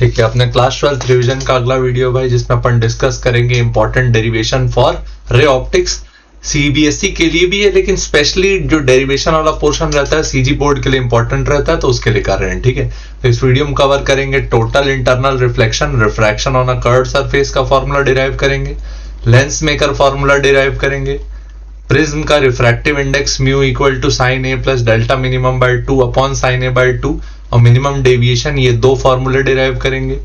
ठीक है, अपने क्लास 12 रिवीजन का अगला वीडियो भाई, जिसमें अपन डिस्कस करेंगे important derivation for ray optics. CBSE के लिए भी है, लेकिन स्पेशली जो डेरिवेशन वाला पोर्शन रहता है सीजी बोर्ड के लिए इंपॉर्टेंट रहता है, तो उसके लिए कर रहे हैं। ठीक है, तो इस वीडियो में कवर करेंगे total internal reflection, refraction on a curved surface का फॉर्मूला डिराइव करेंगे, लेंस मेकर फॉर्मूला डिराइव करेंगे, प्रिज्म का refractive index mu equal to sine A plus delta minimum by 2 upon sine A by 2 और minimum deviation, ये दो फॉर्मूले derive करेंगे।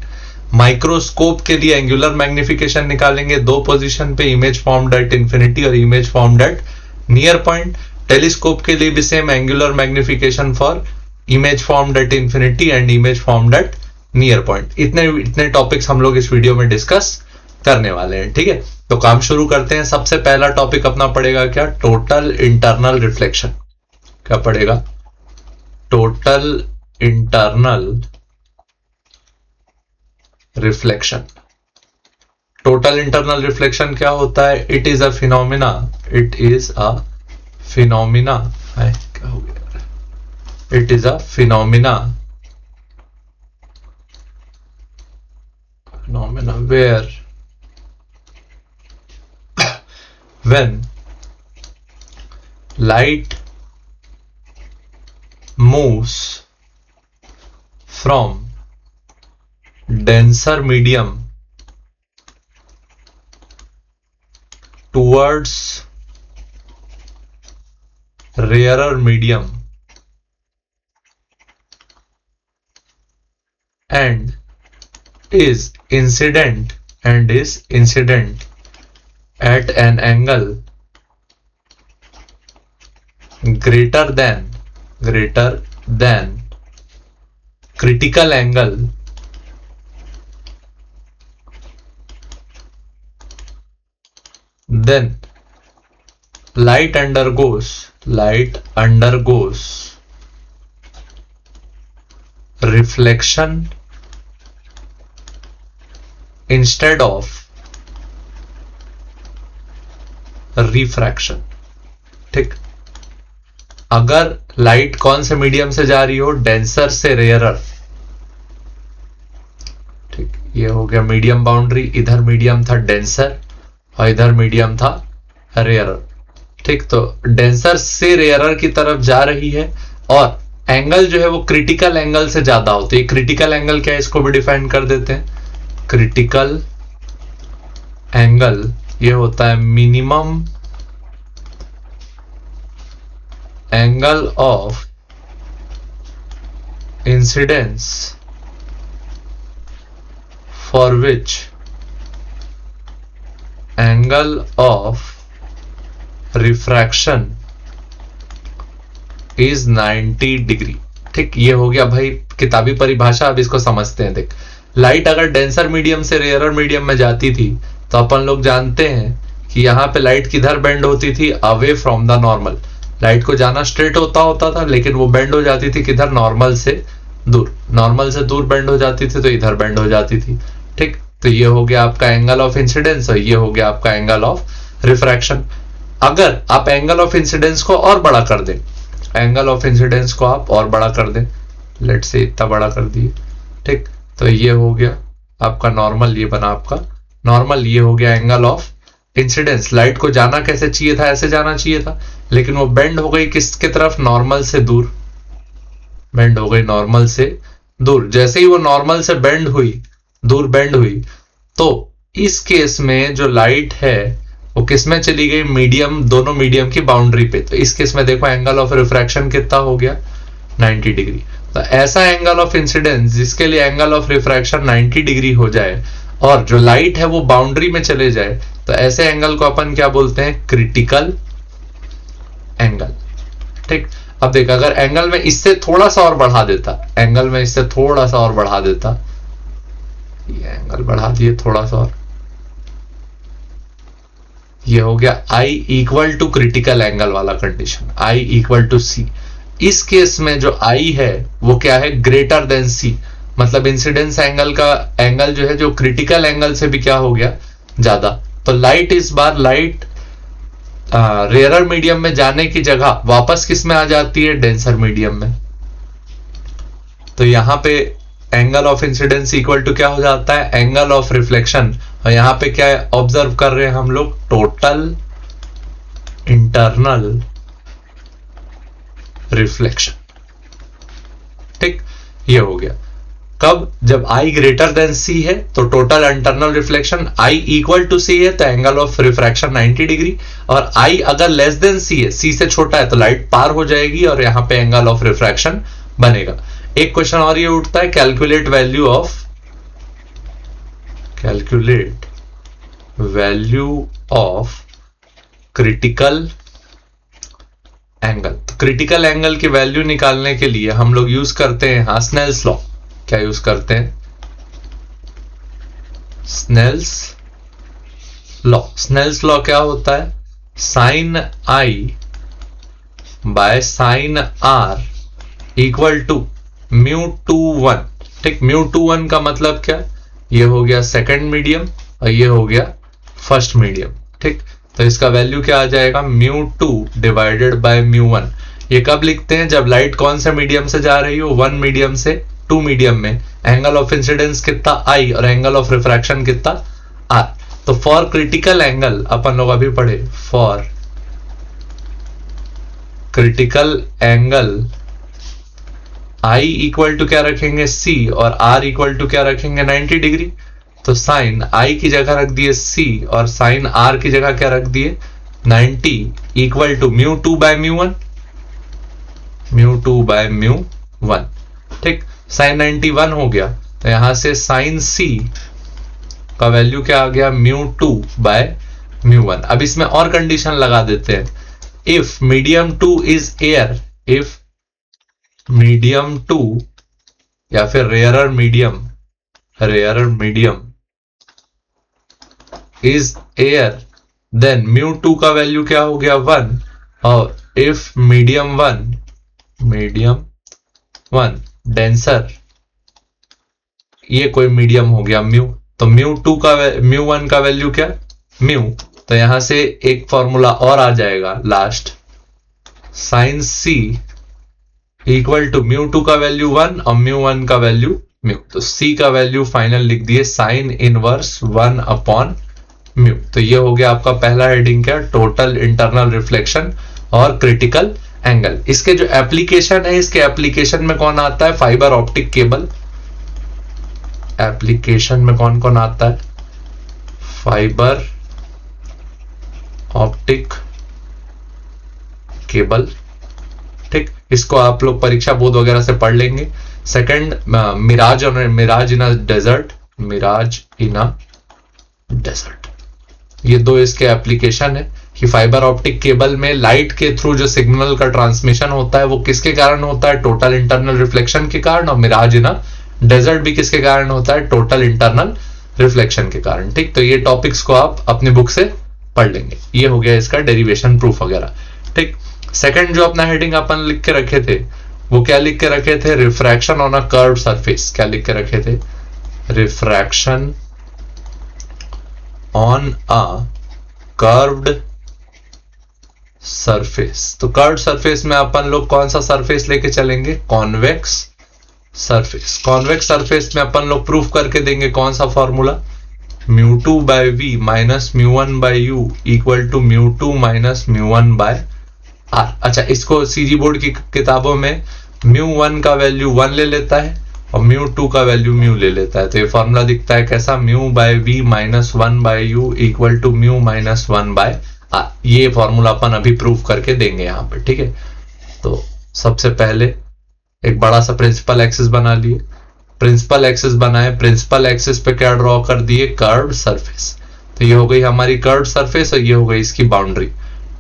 Microscope के लिए एंगुलर मैग्निफिकेशन निकालेंगे, दो पोजीशन पे, इमेज फॉर्म्ड एट इंफिनिटी और image formed at near point. Telescope के लिए भी same, angular magnification for image formed at infinity and image formed at near point. इतने टॉपिक्स हम लोग इस वीडियो में डिस्कस करने वाले हैं। ठीक है, तो काम शुरू करते हैं। सबसे पहला टॉपिक अपना पड़ेगा क्या? Total internal reflection. क्या पड़ेगा? Total internal reflection. Total internal reflection क्या होता है? It is a phenomena, it is a phenomena, क्या हो गया? It is a phenomena where when light moves from denser medium towards rarer medium and is incident at an angle greater than critical angle, then light undergoes reflection instead of refraction. ठीक, अगर light कौन से medium से जा रही हो? Denser से rarer. ठीक, ये हो गया मीडियम बाउंड्री। इधर मीडियम था डेंसर और इधर मीडियम था रेयरर। ठीक, तो डेंसर से रेयरर की तरफ जा रही है और एंगल जो है वो क्रिटिकल एंगल से ज्यादा होती है। क्रिटिकल एंगल क्या है, इसको भी डिफाइन कर देते हैं। क्रिटिकल एंगल ये होता है minimum angle of incidence for which angle of refraction is 90 degree. ठीक, ये हो गया भाई किताबी परिभाषा। अब इसको समझते हैं। देख, लाइट अगर डेंसर मीडियम से रेयरर मीडियम में जाती थी तो अपन लोग जानते हैं कि यहां पे लाइट किधर बेंड होती थी? Away from the normal. Light को जाना स्ट्रेट होता था, लेकिन वो बेंड हो जाती थी किधर? नॉर्मल से दूर। नॉर्मल से दूर बेंड हो जाती थी तो इधर बेंड हो जाती थी। ठीक, तो ये हो गया आपका एंगल ऑफ इंसिडेंस और ये हो गया आपका एंगल ऑफ रिफ्रैक्शन। अगर आप एंगल ऑफ इंसिडेंस को और बड़ा कर दें, एंगल ऑफ इंसिडेंस को आप और बड़ा कर दें, लेट्स से इतना बड़ा कर दिए। ठीक, तो ये हो गया आपका नॉर्मल, ये बना आपका नॉर्मल, ये हो गया एंगल ऑफ इंसिडेंस। लाइट को जाना कैसे चाहिए था? ऐसे जाना चाहिए था, लेकिन वो बेंड हो गई किसके तरफ? नॉर्मल से दूर। बेंड हो गई नॉर्मल से दूर। जैसे ही वो नॉर्मल से बेंड हुई, दूर बेंड हुई, तो इस केस में जो लाइट है वो किस में चली गई? मीडियम, दोनों मीडियम की बाउंड्री पे। तो इस केस में देखो एंगल ऑफ रिफ्रैक्शन कितना हो गया? 90 डिग्री। तो ऐसा एंगल ऑफ इंसिडेंस जिसके लिए एंगल ऑफ रिफ्रैक्शन 90 डिग्री हो जाए और जो लाइट है वो बाउंड्री में चले जाए, तो ऐसे एंगल को अपन क्या बोलते हैं? Critical angle. ठीक, अब देख, अगर एंगल में इससे थोड़ा सा और बढ़ा देता, एंगल में इससे थोड़ा सा और बढ़ा देता, ये एंगल बढ़ा दिए थोड़ा सा और, ये हो गया I equal to critical angle वाला condition, I equal to C। इस केस में जो I है वो क्या है? Greater than C। मतलब इंसिडेंस एंगल का एंगल जो है जो क्रिटिकल एंगल से भी क्या हो गया? ज्यादा। तो लाइट इस बार रेयरर मीडियम में जाने की जगह वापस किस में आ जाती है? डेंसर मीडियम में। तो यहां पे angle of incidence equal to क्या हो जाता है, एंगल ऑफ रिफ्लेक्शन। और यहां पे क्या ऑब्जर्व कर रहे हैं हम लोग, टोटल इंटरनल रिफ्लेक्शन। ठीक, ये हो गया। कब, जब I ग्रेटर देन C है तो total internal reflection, I equal to C है तो एंगल ऑफ रिफ्रैक्शन 90 डिग्री, और I अगर लेस देन C है, C से छोटा है, तो लाइट पार हो जाएगी और यहां पे एंगल ऑफ रिफ्रैक्शन बनेगा। एक क्वेश्चन और ये उठता है, calculate value of critical angle. तो क्रिटिकल एंगल की वैल्यू निकालने के लिए हम लोग यूज करते हैं यहां स्नेल्स लॉ। क्या यूज करते हैं, स्नेल्स लॉ। स्नेल्स लॉ क्या होता है, sine I by sine R equal to μ2 1। ठीक, μ2 1 का मतलब क्या, ये हो गया सेकंड मीडियम और ये हो गया फर्स्ट मीडियम। ठीक, तो इसका वैल्यू क्या आ जाएगा, μ2 डिवाइडेड बाय μ1। ये कब लिखते हैं, जब लाइट कौन से मीडियम से जा रही हो, 1 मीडियम से 2 मीडियम में एंगल ऑफ इंसिडेंस कितना I और एंगल ऑफ रिफ्रैक्शन कितना R। तो फॉर क्रिटिकल एंगल अपन लोग अभी पढ़े, for critical angle I equal to क्या रखेंगे C और R इक्वल टू क्या रखेंगे 90 डिग्री। तो साइन I की जगह रख दिए C और साइन R की जगह क्या रख दिए 90 इक्वल टू μ2 बाय μ1। ठीक, साइन 91 हो गया तो यहां से साइन C का वैल्यू क्या आ गया, μ2 बाय μ1। अब इसमें और कंडीशन लगा देते हैं, if medium 2 is air, if medium 2 या फिर rarer medium is air, then μ2 का वैल्यू क्या हो गया 1, और इफ मीडियम 1 डेंसर, ये कोई मीडियम हो गया म्यू, तो μ1 का वैल्यू क्या म्यू। तो यहां से एक फॉर्मूला और आ जाएगा last, sine C equal to μ2 का वैल्यू 1 और μ1 का वैल्यू म्यू। तो C का वैल्यू फाइनल लिख दिए साइन इनवर्स 1 अपॉन म्यू। तो ये हो गया आपका पहला हेडिंग, क्या, टोटल इंटरनल रिफ्लेक्शन और क्रिटिकल एंगल। इसके जो एप्लीकेशन है, इसके एप्लीकेशन में कौन आता है, फाइबर ऑप्टिक केबल। एप्लीकेशन में कौन कौन आता है, फाइबर ऑप्टिक केबल। ठीक, इसको आप लोग परीक्षा बोर्ड वगैरह से पढ़ लेंगे। Second, mirage in a desert. ये दो इसके एप्लीकेशन है कि फाइबर ऑप्टिक केबल में लाइट के थ्रू जो सिग्नल का ट्रांसमिशन होता है वो किसके कारण होता है, टोटल इंटरनल रिफ्लेक्शन के कारण। और मिराज इन अ डेजर्ट भी किसके कारण होता है, टोटल इंटरनल रिफ्लेक्शन के कारण। ठीक, तो ये टॉपिक्स को आप अपने बुक से पढ़ लेंगे। ये हो गया इसका डेरिवेशन प्रूफ वगैरह। ठीक, सेकंड जो अपना हेडिंग अपन लिख के रखे थे वो क्या लिख के रखे थे, refraction on a curved surface. क्या लिख के रखे थे, refraction on a curved surface. तो कर्व्ड सरफेस में अपन लोग कौन सा सरफेस लेके चलेंगे, कॉन्वेक्स सरफेस। कॉन्वेक्स सरफेस में अपन लोग प्रूफ करके देंगे कौन सा formula, μ2 by v minus μ1 by u equal to μ2 minus μ1 by r। अच्छा, इसको सीजी बोर्ड की किताबों में μ1 का वैल्यू 1 ले लेता है और μ2 का वैल्यू μ ले लेता है। तो ये फॉर्मूला दिखता है कैसा, μ by v minus 1 by u equal to μ minus 1 by r। ये फॉर्मूला अपन अभी प्रूफ करके देंगे यहाँ पे। ठीक है, तो सबसे पहले एक बड़ा सा प्रिंसिपल एक्सिस बना लिए, प्रिंसिपल एक्सिस बनाए, प्रिंसिपल एक्सिस पे क्या ड्रॉ कर दिए, कर्व्ड सरफेस। तो ये हो गई हमारी कर्व्ड सरफेस और ये हो गई इसकी बाउंड्री।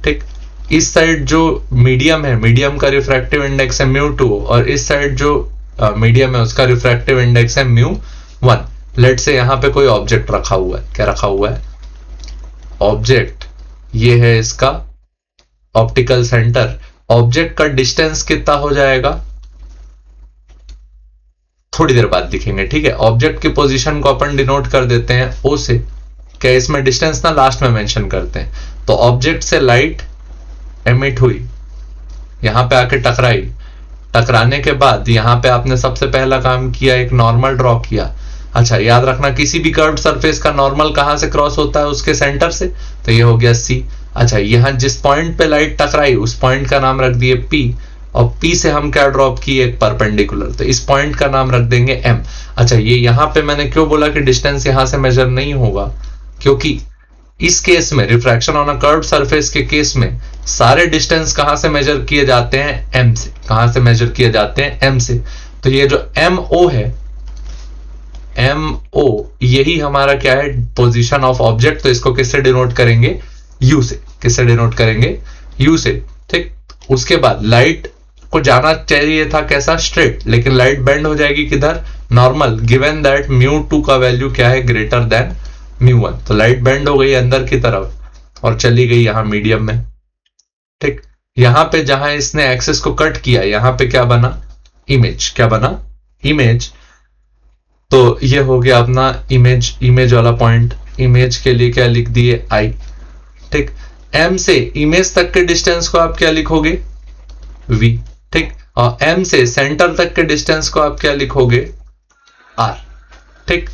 ठीक, इस साइड जो मीडियम है, मीडियम का रिफ्रैक्टिव इंडेक्स है μ2 और इस साइड जो मीडियम है उसका रिफ्रैक्टिव इंडेक्स है μ1। लेट से यहां पे कोई ऑब्जेक्ट रखा हुआ है, क्या रखा हुआ है, ऑब्जेक्ट। ये है इसका ऑप्टिकल सेंटर। ऑब्जेक्ट का डिस्टेंस कितना हो जाएगा, थोड़ी देर बाद दिखेंगे। ठीक है, ऑब्जेक्ट की पोजीशन को अपन डिनोट कर देते हैं O से। क्या इसमें डिस्टेंस ना लास्ट में मेंशन करते हैं। तो ऑब्जेक्ट से लाइट एमिट हुई, यहां पे आके टकराई, टकराने के बाद यहाँ पे आपने सबसे पहला काम किया, एक नॉर्मल ड्रॉ किया। अच्छा, याद रखना किसी भी कर्व्ड सरफेस का नॉर्मल कहां से क्रॉस होता है, उसके सेंटर से, तो ये हो गया सी। अच्छा, यहां जिस पॉइंट पे लाइट टकराई उस पॉइंट का नाम रख दिए पी, और पी से हम क्या ड्रॉप किए, एक परपेंडिकुलर, तो इस पॉइंट का नाम रख देंगे एम। अच्छा, ये यहां पे मैंने क्यों बोला कि डिस्टेंस यहां से मेजर नहीं होगा, क्योंकि इस केस में refraction on a curved surface के केस में सारे डिस्टेंस कहां से मेजर किए जाते हैं, एम से। कहां से मेजर किए जाते हैं, एम से। तो ये जो एम ओ है, एम ओ, यही हमारा क्या है, पोजीशन ऑफ ऑब्जेक्ट। तो इसको किससे डिनोट करेंगे, यू से। किससे डिनोट करेंगे, यू से। ठीक, उसके बाद लाइट को जाना चाहिए था कैसा, स्ट्रेट, लेकिन लाइट बेंड हो जाएगी किधर, नॉर्मल, गिवन दैट μ2 का वैल्यू क्या है, ग्रेटर देन μ1। तो लाइट बेंड हो गई अंदर की तरफ और चली गई यहां मीडियम में। ठीक, यहां पे जहां इसने एक्सिस को कट किया, यहां पे क्या बना, इमेज। क्या बना, इमेज। तो ये हो गया अपना इमेज, इमेज वाला पॉइंट। इमेज के लिए क्या लिख दिए, आई। ठीक, एम से इमेज तक के डिस्टेंस को आप क्या लिखोगे, वी। ठीक, और एम से सेंटर तक के डिस्टेंस को आप क्या लिखोगे, आर। ठीक,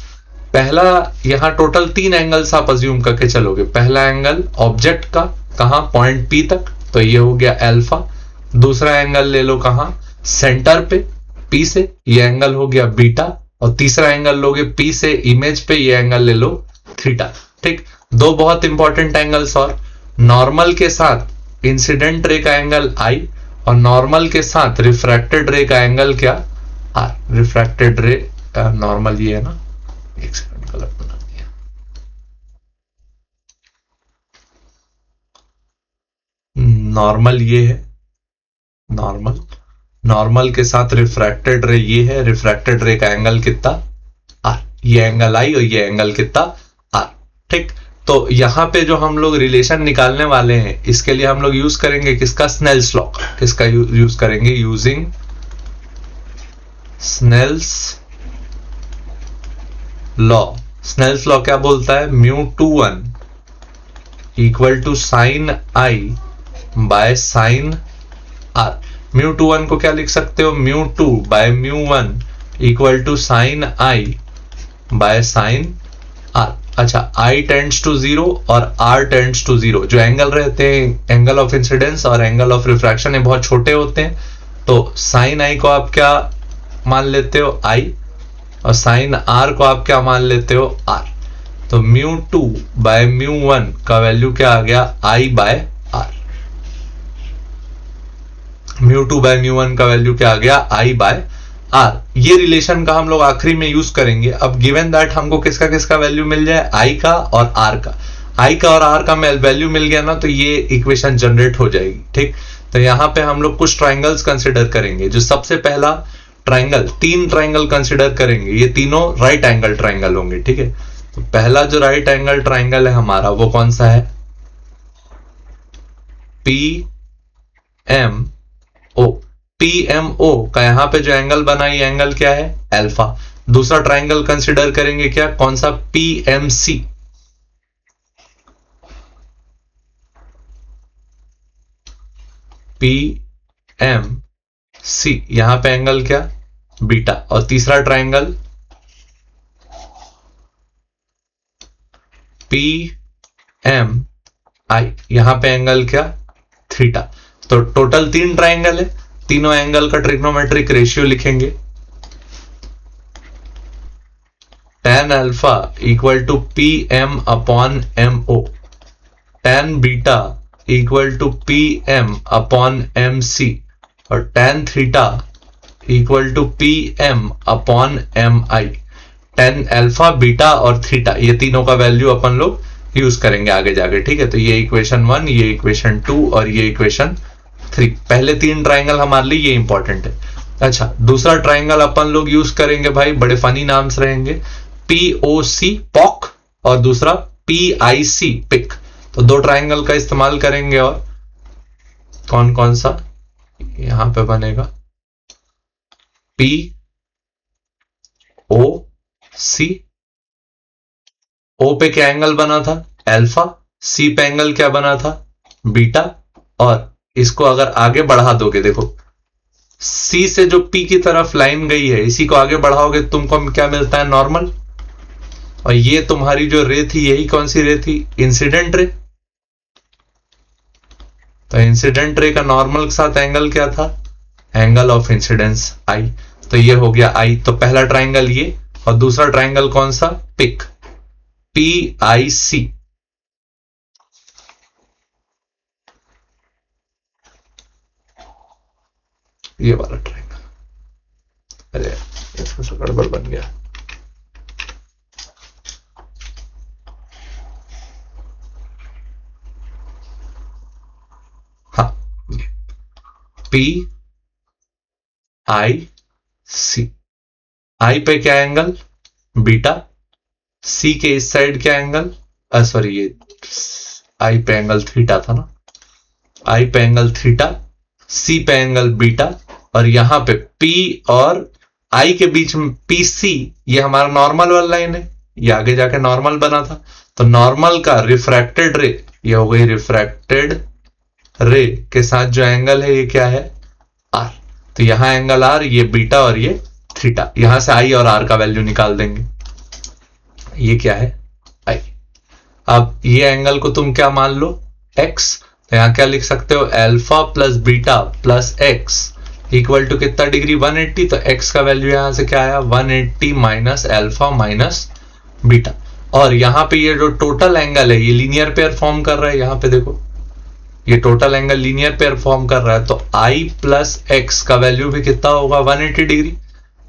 पहला यहां टोटल 3 एंगल्स आप अज्यूम करके चलोगे। पहला एंगल ऑब्जेक्ट का, कहां, पॉइंट पी तक, तो ये हो गया अल्फा। दूसरा एंगल ले लो कहां, सेंटर पे, पी से, ये एंगल हो गया बीटा। और तीसरा एंगल लोगे पी से इमेज पे, ये एंगल ले लो थीटा। ठीक, दो बहुत इंपॉर्टेंट एंगल्स, और नॉर्मल के साथ इंसिडेंट रे का एंगल आई, और नॉर्मल के साथ रिफ्रैक्टेड रे का एंगल क्या, आर। रिफ्रैक्टेड रे नॉर्मल ये है ना, एक सेकंड गलत बना दिया, नॉर्मल ये है, नॉर्मल, नॉर्मल के साथ रिफ्रैक्टेड रे ये है, रिफ्रैक्टेड रे का एंगल कितना, आर। ये एंगल आई और ये एंगल कितना, आर। ठीक, तो यहां पे जो हम लोग रिलेशन निकालने वाले हैं, इसके लिए हम लोग यूज करेंगे किसका, स्नेल्स लॉ। किसका यूज करेंगे, using Snell's law. Snell's law क्या बोलता है, μ21 equal to sine I by sine R. μ21 को क्या लिख सकते हो, μ2 by μ1 equal to sine I by sine R. अच्छा, I टेंड्स टू 0 और R टेंड्स टू 0। जो एंगल रहते हैं, एंगल ऑफ इंसिडेंस और एंगल ऑफ रिफ्रैक्शन, ये बहुत छोटे होते हैं। तो साइन आई को आप क्या मान लेते हो, I, और साइन R को आप क्या मान लेते हो, R। तो μ2 बाय μ1 का वैल्यू क्या आ गया, I बाय R। μ2 बाय μ1 का वैल्यू क्या आ गया, I बाय आर। ये रिलेशन का हम लोग आखिरी में यूज करेंगे। अब गिवन दैट हमको किसका किसका वैल्यू मिल जाए, आई का और आर का। आई का और आर का वैल्यू मिल गया ना, तो ये इक्वेशन जनरेट हो जाएगी। ठीक, तो यहां पे हम लोग कुछ ट्राइंगल्स कंसिडर करेंगे। जो सबसे पहला ट्राइंगल, 3 ट्राइंगल कंसिडर करेंगे, ये तीनों राइट एंगल ट्राइंगल होंगे। ठीक है, तो पहला जो राइट एंगल ट्राइंगल है हमारा, वो कौन सा है, पी एम ओ। PMO का यहां पे जो एंगल बना, ये एंगल क्या है, अल्फा। दूसरा ट्राइंगल कंसिडर करेंगे क्या, कौन सा, PMC। PMC, यहां पे एंगल क्या, बीटा। और तीसरा ट्राइंगल PMI, यहां पे एंगल क्या, थीटा। तो टोटल 3 ट्राइंगल है, तीनों एंगल का ट्रिग्नोमेट्रिक रेशियो लिखेंगे। tan alpha equal to PM upon MO, tan beta equal to PM upon MC, और tan theta equal to PM upon MI। tan alpha, beta और theta, ये तीनों का वैल्यू अपन लोग यूज करेंगे आगे जाके। ठीक है, तो ये इक्वेशन 1, ये इक्वेशन 2 और ये इक्वेशन 3। पहले 3 ट्राइंगल हमारे लिए ये इंपॉर्टेंट है। अच्छा, दूसरा ट्राइंगल अपन लोग यूज करेंगे भाई, बड़े फनी नाम्स रहेंगे, POC पॉक, और दूसरा PIC पिक। तो 2 ट्राइंगल का इस्तेमाल करेंगे। और कौन कौन सा यहां पे बनेगा, POC। O पे क्या एंगल बना था, अल्फा। C पे एंगल क्या बना था, बीटा। और इसको अगर आगे बढ़ा दोगे, देखो सी से जो पी की तरफ लाइन गई है, इसी को आगे बढ़ाओगे तुमको क्या मिलता है? नॉर्मल। और ये तुम्हारी जो रे थी, यही कौन सी रे थी? Incident ray. तो इंसिडेंट रे का नॉर्मल के साथ एंगल क्या था? एंगल ऑफ इंसिडेंस आई। तो ये हो गया आई। तो पहला ट्राइंगल ये, और दूसरा ट्राइंगल कौन सा? पिक, पी आई सी। ये वाला ट्राइंगल। अरे इसमें से गड़बड़ बन गया। हाँ, पी आई सी। आई पे क्या एंगल? बीटा। सी के इस साइड क्या एंगल? सॉरी, ये आई पे एंगल थीटा था ना। आई पे एंगल थीटा, सी पे एंगल बीटा, और यहां पे पी और आई के बीच में पी सी, ये हमारा नॉर्मल वाला लाइन है, ये आगे जाके नॉर्मल बना था। तो नॉर्मल का रिफ्रैक्टेड रे, ये हो गई रिफ्रैक्टेड रे के साथ जो एंगल है ये क्या है? आर। तो यहां एंगल आर, ये बीटा और ये थीटा। यहां से आई और आर का वैल्यू निकाल देंगे। ये क्या है? आई। अब ये एंगल को तुम क्या मान लो? एक्स। तो यहां क्या लिख सकते हो? Alpha plus beta plus x equal to कितना डिग्री? 180। तो एक्स का वैल्यू यहां से क्या आया? 180 माइनस अल्फा माइनस बीटा। और यहां पे ये जो टोटल एंगल है, ये लीनियर पेयर फॉर्म कर रहा है। यहां पे देखो, ये total angle linear pair form कर रहा है। तो आई प्लस एक्स का वैल्यू भी कितना होगा? 180 डिग्री।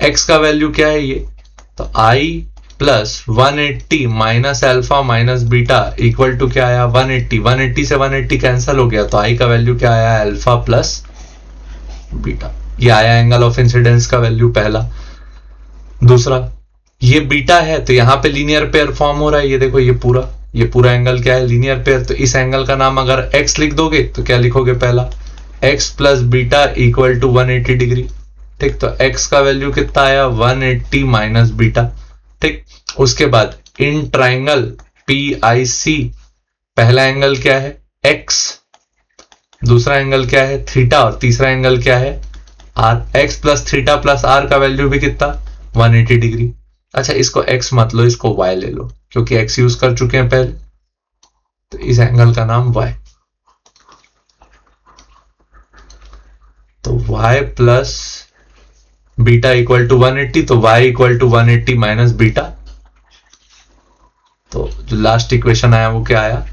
एक्स का वैल्यू क्या है ये? तो I plus 180 minus alpha minus beta equal to क्या आया? 180। 180 से 180 कैंसिल हो गया, तो आई का वैल्यू क्या आया? Alpha plus beta. ये आया एंगल ऑफ इंसिडेंस का वैल्यू पहला। दूसरा, ये बीटा है तो यहां पे लीनियर पेयर फॉर्म हो रहा है। ये देखो, ये पूरा एंगल क्या है? Linear pair. तो इस एंगल का नाम अगर x लिख दोगे तो क्या लिखोगे? पहला x plus beta equal to 180 degree. ठीक, तो x का वैल्यू कितना आया? 180 माइनस बीटा। ठीक, उसके बाद इन ट्राइंगल PIC पहला एंगल क्या है? x, दूसरा एंगल क्या है? थीटा, और तीसरा एंगल क्या है? r। x plus theta plus r का वैल्यू भी कितना? 180 डिग्री। अच्छा, इसको x मत लो, इसको y ले लो, क्योंकि x यूज कर चुके हैं पहले। तो इस एंगल का नाम y। तो y plus beta equal to 180, तो y equal to 180 minus beta. तो जो लास्ट इक्वेशन आया वो क्या आया?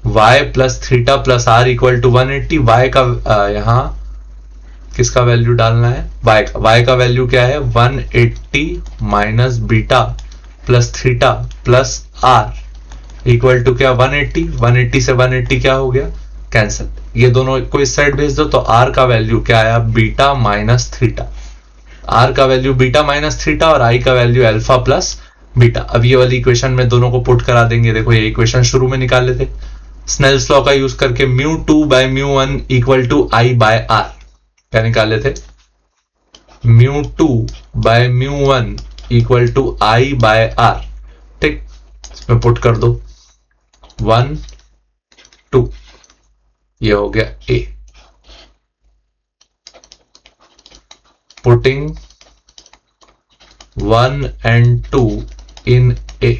y plus theta plus r equal to 180। y का यहां किसका वैल्यू डालना है? y का वैल्यू क्या है? 180 minus beta plus theta plus r equal to क्या? 180। 180 से 180 क्या हो गया? कैंसिल। ये दोनों को इस साइड भेज दो, तो r का वैल्यू क्या आया? Beta minus theta. r का वैल्यू बीटा माइनस थीटा और i का वैल्यू अल्फा प्लस बीटा। अब ये वाली इक्वेशन में दोनों को पुट करा देंगे। देखो, ये इक्वेशन शुरू में निकाले थे स्नेल्स लॉ का यूज करके, μ2 by μ1 equal to i by r। क्या निकाले थे? μ2 by μ1 equal to i by r। ठीक, इसमें पुट कर दो 1 2, ये हो गया a। Putting 1 and 2 in a,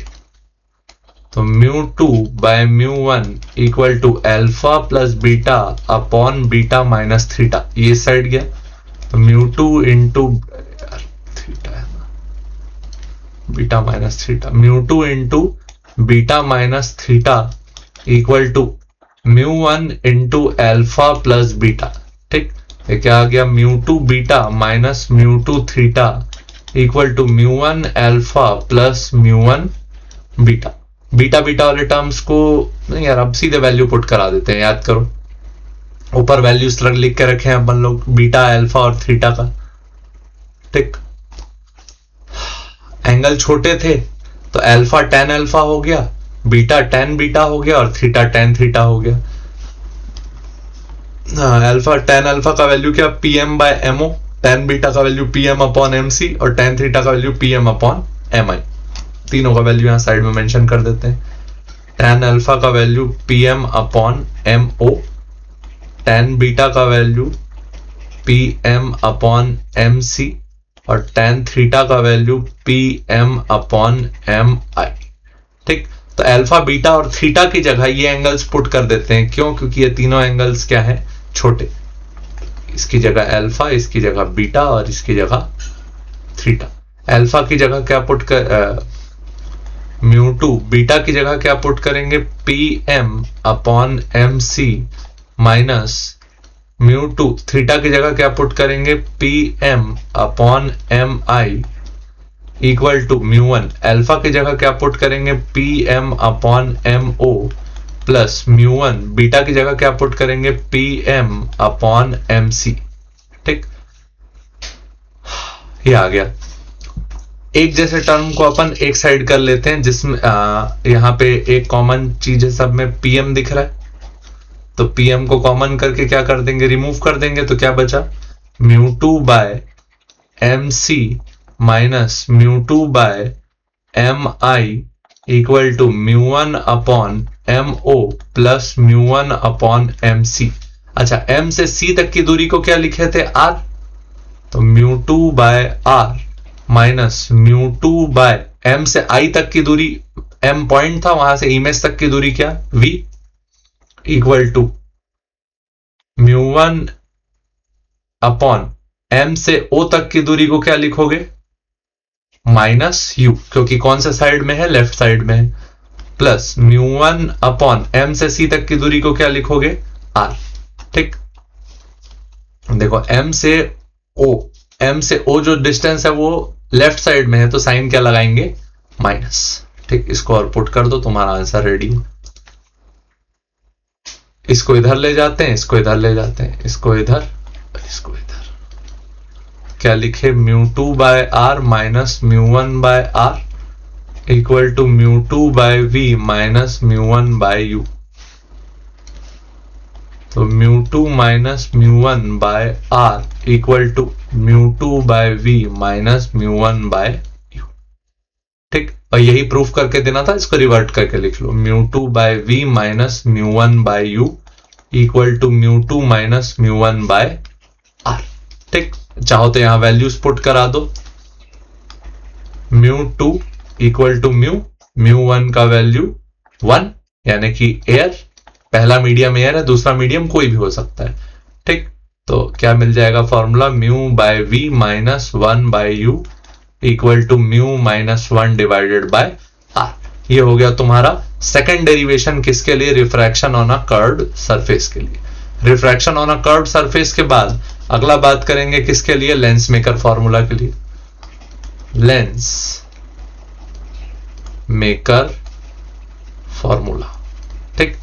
तो μ2 by μ1 equal to alpha plus beta upon beta minus theta. ये साइड गया, तो μ2 इंटू थीटा है ना, beta minus theta. μ2 into beta minus theta equal to μ1 into alpha plus beta. ठीक, ये क्या आ गया? μ2 beta minus μ2 theta equal to μ1 alpha plus μ1 beta. Beta beta वाले टर्म्स को नहीं यार, अब सीधे वैल्यू पुट करा देते हैं। याद करो, ऊपर वैल्यूज लिख के रखे हैं अपन लोग, बीटा अल्फा और थीटा का। ठीक, एंगल छोटे थे तो अल्फा tan अल्फा हो गया, बीटा tan बीटा हो गया और थीटा tan थीटा हो गया। अल्फा tan अल्फा का वैल्यू क्या? pm by mo। tan beta का वैल्यू pm अपॉन mc और tan थीटा का वैल्यू pm अपॉन mi। तीनों का वैल्यू यहां साइड में मेंशन कर देते हैं। tan अल्फा का value pm upon mo, tan beta का value P M upon M C और tan थीटा का value P M upon M I. ठीक, तो अल्फा बीटा और थीटा की जगह ये एंगल्स पुट कर देते हैं। क्यों? क्योंकि ये तीनों एंगल्स क्या है? छोटे। इसकी जगह अल्फा, इसकी जगह बीटा और इसकी जगह थीटा। अल्फा की जगह क्या पुट कर म्यू टू, बीटा की जगह क्या पुट करेंगे? P M upon M C minus mu two, theta की जगह क्या पुट करेंगे? P M upon M I equal to mu one. Alpha की जगह क्या पुट करेंगे? P M upon M O plus mu one. Beta की जगह क्या पुट करेंगे? P M upon M C. ठीक, ये आ गया। एक जैसे टर्म को अपन एक साइड कर लेते हैं, जिसमें यहां पे एक कॉमन चीज है, सब में पीएम दिख रहा है, तो पीएम को कॉमन करके क्या कर देंगे? रिमूव कर देंगे। तो क्या बचा? Mu two by M C minus mu two by M I equal to mu one upon M O plus mu one upon M C. अच्छा, एम से सी तक की दूरी को क्या लिखे थे? आर, तो mu two by R minus mu two by M से आई तक की दूरी, एम पॉइंट था, वहां से इमेज तक की दूरी क्या? V equal to mu one upon M से ओ तक की दूरी को क्या लिखोगे? माइनस यू, क्योंकि कौन से साइड में है? लेफ्ट साइड में है, plus mu one upon M से सी तक की दूरी को क्या लिखोगे? आर। ठीक, देखो एम से ओ जो डिस्टेंस है वो लेफ्ट साइड में है, तो साइन क्या लगाएंगे? माइनस। ठीक, इसको और पुट कर दो, तुम्हारा आंसर रेडी। इसको इधर ले जाते हैं, इसको इधर ले जाते हैं, इसको इधर, इसको इधर। क्या लिखे? Mu two by R minus mu one by R equal to mu two by V minus mu one by U. तो mu two minus mu one by R equal to mu two by V minus mu one by U. ठीक, और यही proof करके देना था, इसको revert करके लिख लो। Mu two by V minus mu one by U equal to mu two minus mu one by R. ठीक, चाहो तो यहां वैल्यूज पुट करा दो। Mu two equal to mu one का वैल्यू 1, यानी कि एयर, पहला मीडियम एयर है, दूसरा मीडियम कोई भी हो सकता है। ठीक, तो क्या मिल जाएगा formula? Mu by V minus 1 by U equal to mu minus 1 divided by R. ये हो गया तुम्हारा सेकंड डेरिवेशन। किसके लिए? Refraction on a curved surface के लिए। Refraction on a curved surface के बाद अगला बात करेंगे किसके लिए? लेंस मेकर फॉर्मूला के लिए। Lens maker formula. ठीक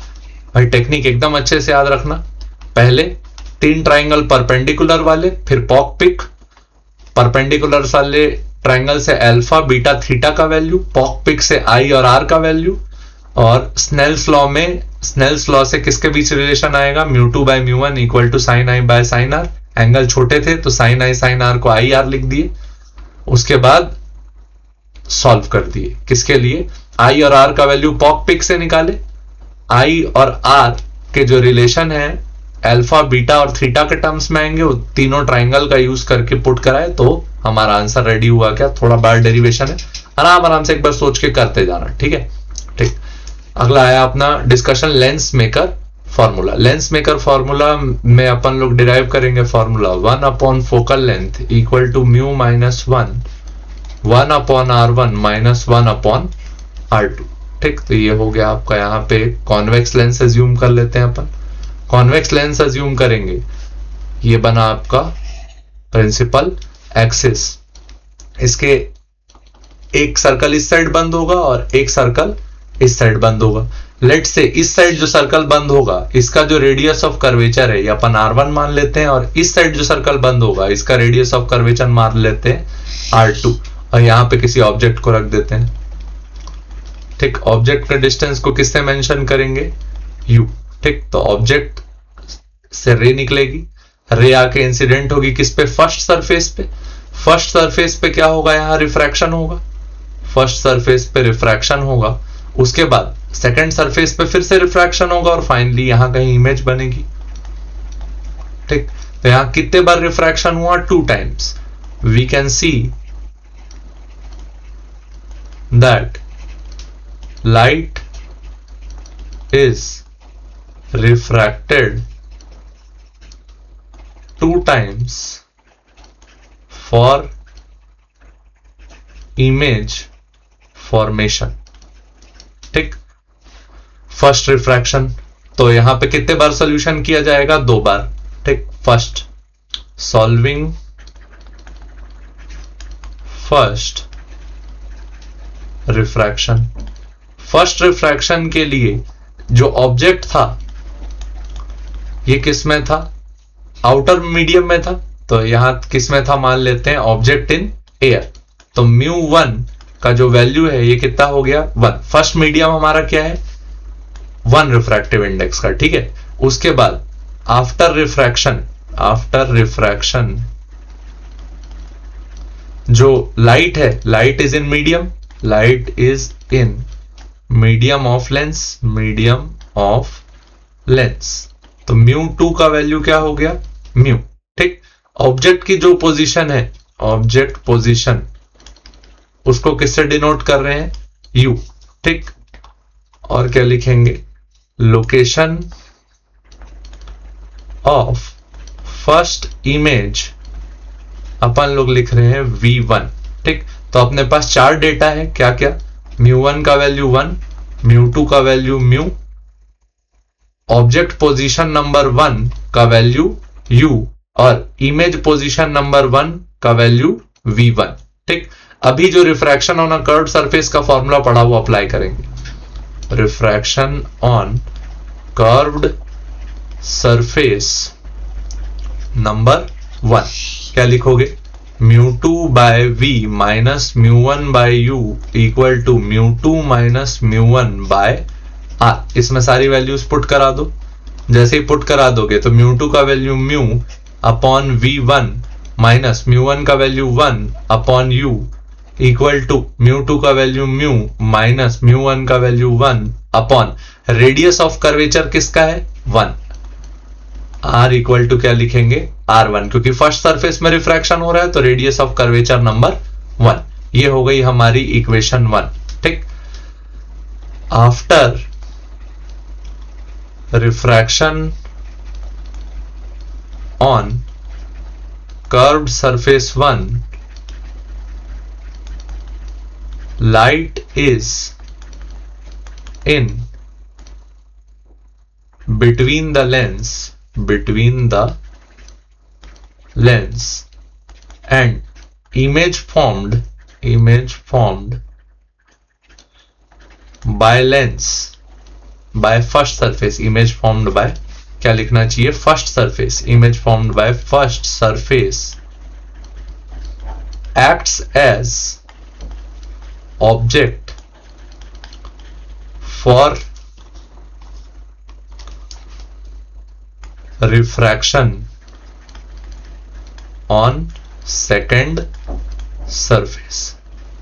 भाई, टेक्निक एकदम अच्छे से याद रखना। पहले 3 ट्राइंगल परपेंडिकुलर वाले, फिर पॉक पिक, परपेंडिकुलर वाले ट्राइंगल से अल्फा बीटा थीटा का वैल्यू, पॉक पिक से आई और आर का वैल्यू, और स्नेल्स लॉ में, स्नेल्स लॉ से किसके बीच रिलेशन आएगा? Mu two by mu one equal to sine I by sine R. Angle छोटे थे तो साइन आई साइन आर को आई आर लिख दिए। उसके बाद सॉल्व कर दिए। किसके लिए? आई और आर का वैल्यू पॉक पिक से निकाले। आई और आर के जो रिलेशन है अल्फा बीटा और थीटा के टर्म्स में आएंगे, वो तीनों ट्राइंगल का यूज करके पुट कराए तो हमारा आंसर रेडी हुआ। क्या? थोड़ा बार डेरिवेशन है, आराम आराम से एक बार सोच के करते जाना। ठीक है। ठीक, अगला आया अपना discussion lens maker formula. Lens maker formula में अपन लोग डिराइव करेंगे formula 1 upon focal length equal to mu minus 1 upon R1 minus 1 upon R2। ठीक, तो ये हो गया आपका। यहाँ पे कॉन्वेक्स लेंस एज्यूम कर लेते हैं अपन। कॉन्वेक्स लेंस एज्यूम करेंगे, ये बना आपका प्रिंसिपल एक्सिस। इसके एक सर्कल इस साइड बंद होगा और एक सर्कल इस साइड बंद होगा। लेट से इस साइड जो सर्कल बंद होगा इसका जो रेडियस ऑफ कर्वेचर है ये अपन R1 मान लेते हैं, और इस साइड जो सर्कल बंद होगा इसका रेडियस ऑफ कर्वेचर मान लेते हैं R2, और यहां पे किसी ऑब्जेक्ट को रख देते हैं। ठीक, ऑब्जेक्ट का डिस्टेंस को किससे मेंशन करेंगे? U। ठीक, तो ऑब्जेक्ट से रे निकलेगी, रे आके इंसिडेंट होगी किस पे? फर्स्ट सरफेस पे। फर्स्ट सरफेस पे क्या होगा? यहां रिफ्रैक्शन होगा। फर्स्ट सरफेस पे रिफ्रैक्शन होगा, उसके बाद सेकंड सरफेस पे फिर से रिफ्रैक्शन होगा, और फाइनली यहां कहीं इमेज बनेगी। ठीक, तो यहां कितने बार रिफ्रैक्शन हुआ? 2 times. We can see that light is refracted 2 times for image formation. ठीक. फर्स्ट रिफ्रैक्शन, तो यहां पे कितने बार सॉल्यूशन किया जाएगा? 2 बार. ठीक. First solving first refraction. First refraction के लिए जो ऑब्जेक्ट था ये किस में था? आउटर मीडियम में था. तो यहां किस में था? मान लेते हैं ऑब्जेक्ट इन एयर. तो μ1 का जो वैल्यू है ये कितना हो गया? 1. फर्स्ट मीडियम हमारा क्या है? 1 रिफ्रैक्टिव इंडेक्स का. ठीक है. उसके बाद आफ्टर रिफ्रैक्शन जो लाइट है, light is in medium, light is in medium of lens. तो μ2 का वैल्यू क्या हो गया? म्यू. ठीक. ऑब्जेक्ट की जो पोजीशन है, ऑब्जेक्ट पोजीशन, उसको किससे डिनोट कर रहे हैं? U. ठीक. और क्या लिखेंगे? लोकेशन ऑफ फर्स्ट इमेज अपन लोग लिख रहे हैं V1. ठीक. तो अपने पास 4 डेटा है. क्या क्या? μ1 का वैल्यू 1, μ2 का value mu, object position number 1 का वैल्यू U और इमेज पोजीशन नंबर 1 का वैल्यू V1. ठीक. अभी जो refraction on a curved surface का फॉर्मूला पढ़ा वो अप्लाई करेंगे. Refraction on curved surface number 1 क्या लिखोगे? μ2 by V minus μ1 by U equal to μ2 minus μ1 by R. इसमें सारी वैल्यूज पुट करा दो. जैसे ही पुट करा दोगे तो μ2 का value mu upon V1 minus μ1 का value 1 upon U equal to μ2 का वैल्यू म्यू माइनस μ1 का value 1 upon radius of curvature किसका है? 1. R इक्वल टू क्या लिखेंगे? R1, क्योंकि फर्स्ट सरफेस में रिफ्रैक्शन हो रहा है तो रेडियस ऑफ कर्वेचर नंबर 1. ये हो गई हमारी इक्वेशन 1. ठीक. After refraction on curved surface 1, light is in between the lens and image formed by lens by first surface. image formed by क्या लिखना चाहिए? first surface. image formed by first surface acts as object for refraction on second surface.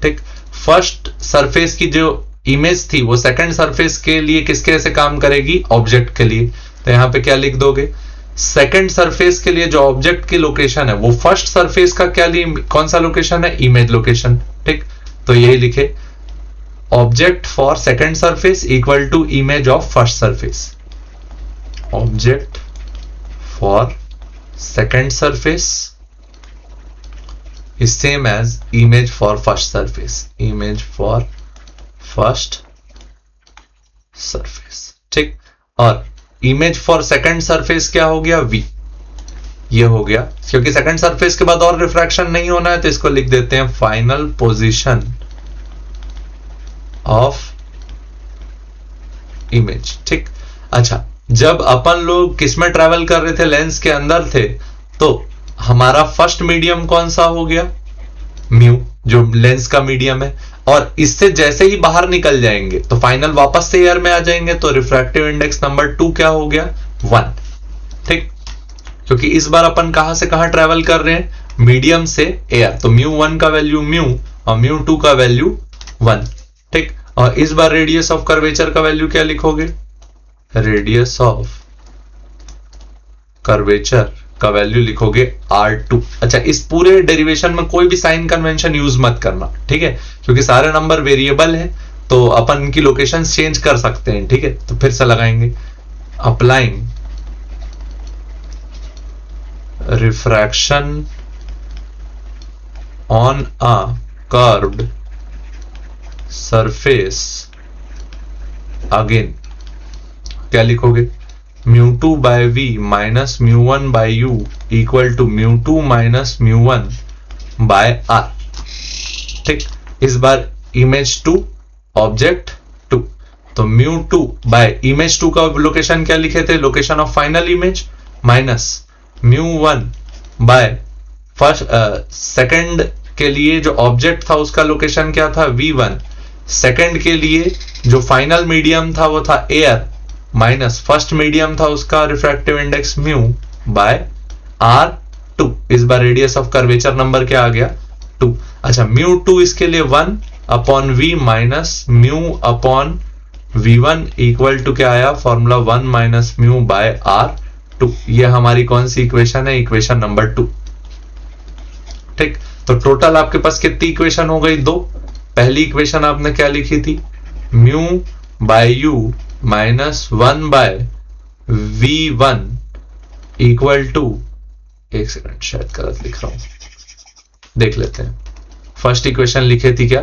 ठीक. First surface की जो image थी वो second surface के लिए किसके से काम करेगी? ऑब्जेक्ट के लिए. तो यहां पे क्या लिख दोगे? सेकंड सरफेस के लिए जो ऑब्जेक्ट की लोकेशन है वो फर्स्ट सरफेस का क्या लिए कौन सा लोकेशन है? Image location. ठीक. तो यही लिखे object for second surface equal to image of first surface. Object for second surface is same as image for first surface. image for first surface. ठीक. और इमेज फॉर सेकंड सरफेस क्या हो गया? V. ये हो गया क्योंकि सेकंड सरफेस के बाद और रिफ्रैक्शन नहीं होना है तो इसको लिख देते हैं फाइनल पोजीशन ऑफ इमेज. ठीक. अच्छा, जब अपन लोग किस में ट्रेवल कर रहे थे? लेंस के अंदर थे. तो हमारा फर्स्ट मीडियम कौन सा हो गया? म्यू, जो लेंस का मीडियम है. और इससे जैसे ही बाहर निकल जाएंगे तो फाइनल वापस से एयर में आ जाएंगे. तो रिफ्रैक्टिव इंडेक्स नंबर 2 क्या हो गया? 1. ठीक. क्योंकि इस बार अपन कहां से कहां ट्रेवल कर रहे हैं? मीडियम से एयर. तो μ1 का वैल्यू म्यू और μ2 का वैल्यू 1. ठीक. और इस बार रेडियस ऑफ कर्वेचर का वैल्यू क्या लिखोगे? रेडियस ऑफ कर्वेचर का वैल्यू लिखोगे R2। अच्छा, इस पूरे डेरिवेशन में कोई भी साइन कन्वेंशन यूज मत करना, ठीक है, क्योंकि सारे नंबर वेरिएबल है तो अपन इनकी लोकेशन चेंज कर सकते हैं, ठीक है। तो फिर से लगाएंगे, applying refraction on a curved surface again, क्या लिखोगे, μ2 by v minus μ1 by u equal to μ2 minus μ1 by r, ठीक। इस बार इमेज 2 ऑब्जेक्ट 2, तो μ2 बाय इमेज 2 का लोकेशन क्या लिखे थे, location of final image, minus μ1 by first second के लिए जो ऑब्जेक्ट था उसका लोकेशन क्या था, v1, सेकंड के लिए जो फाइनल मीडियम था वो था एयर, माइनस फर्स्ट मीडियम था उसका refractive index mu by r2। इस बार रेडियस ऑफ कर्वेचर नंबर क्या आ गया, 2। अच्छा, μ2 इसके लिए 1 upon v minus mu upon v1 equal to क्या आया, formula 1 minus mu by r2। ये हमारी कौन सी इक्वेशन है, इक्वेशन नंबर 2, ठीक। तो टोटल आपके पास कितनी इक्वेशन हो गई, 2। पहली इक्वेशन आपने क्या लिखी थी, mu by U minus 1 by v1 equal to, एक सेकंड शायद गलत लिख रहा हूं, देख लेते हैं। फर्स्ट इक्वेशन लिखे थी क्या,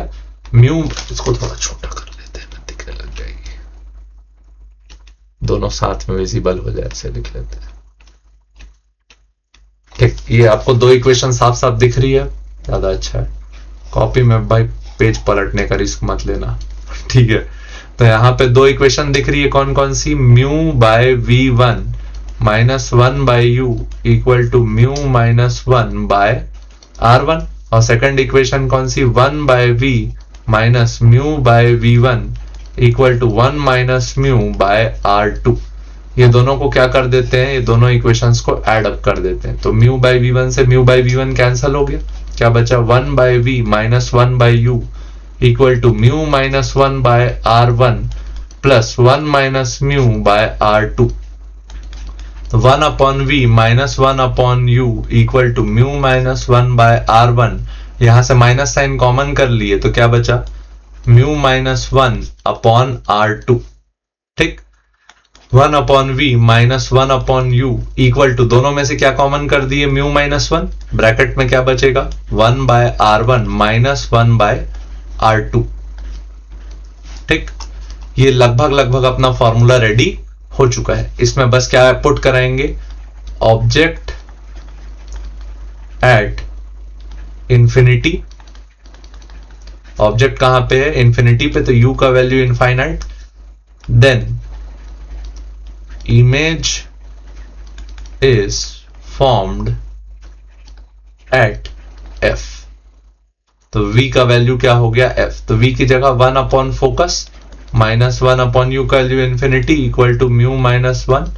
म्यू, इसको थोड़ा छोटा कर लेते हैं, दिखने लग जाएगी, दोनों साथ में विजिबल हो जाए, ऐसे लिख लेते हैं, ठीक। ये आपको दो इक्वेशन साफ साफ दिख रही है, ज्यादा अच्छा है। कॉपी में भाई पेज पलटने का रिस्क मत लेना, ठीक है। तो यहाँ पे दो इक्वेशन दिख रही है, कौन कौन सी, mu by v1 minus 1 by u equal to mu minus 1 by r1, और सेकंड इक्वेशन कौन सी, 1 by v minus mu by v1 equal to 1 minus mu by r2। ये दोनों को क्या कर देते हैं, ये दोनों इक्वेशंस को ऐड अप कर देते हैं, तो म्यू बाय v1 से म्यू बाय v1 कैंसिल हो गया, क्या बचा, 1 by v minus 1 by u equal to mu minus 1 by r1 plus 1 minus mu by r2। तो 1 upon v minus 1 upon u equal to mu minus 1 by r1, यहां से minus sign common कर लिए तो क्या बचा, म्यू माइनस 1 अपॉन r2, ठीक। 1 upon v minus 1 upon u equal to, दोनों में से क्या कॉमन कर दिए, म्यू माइनस 1, ब्रैकेट में क्या बचेगा, 1 by r1 minus 1 by r2, ठीक। ये लगभग अपना फॉर्मूला रेडी हो चुका है। इसमें बस क्या पुट कराएंगे, ऑब्जेक्ट एट इंफिनिटी, ऑब्जेक्ट कहां पे है, इंफिनिटी पे, तो u का value infinite, then image is formed at f, तो v का वैल्यू क्या हो गया, f, तो v की जगह 1 upon focus minus 1 upon u का value infinity equal to mu minus 1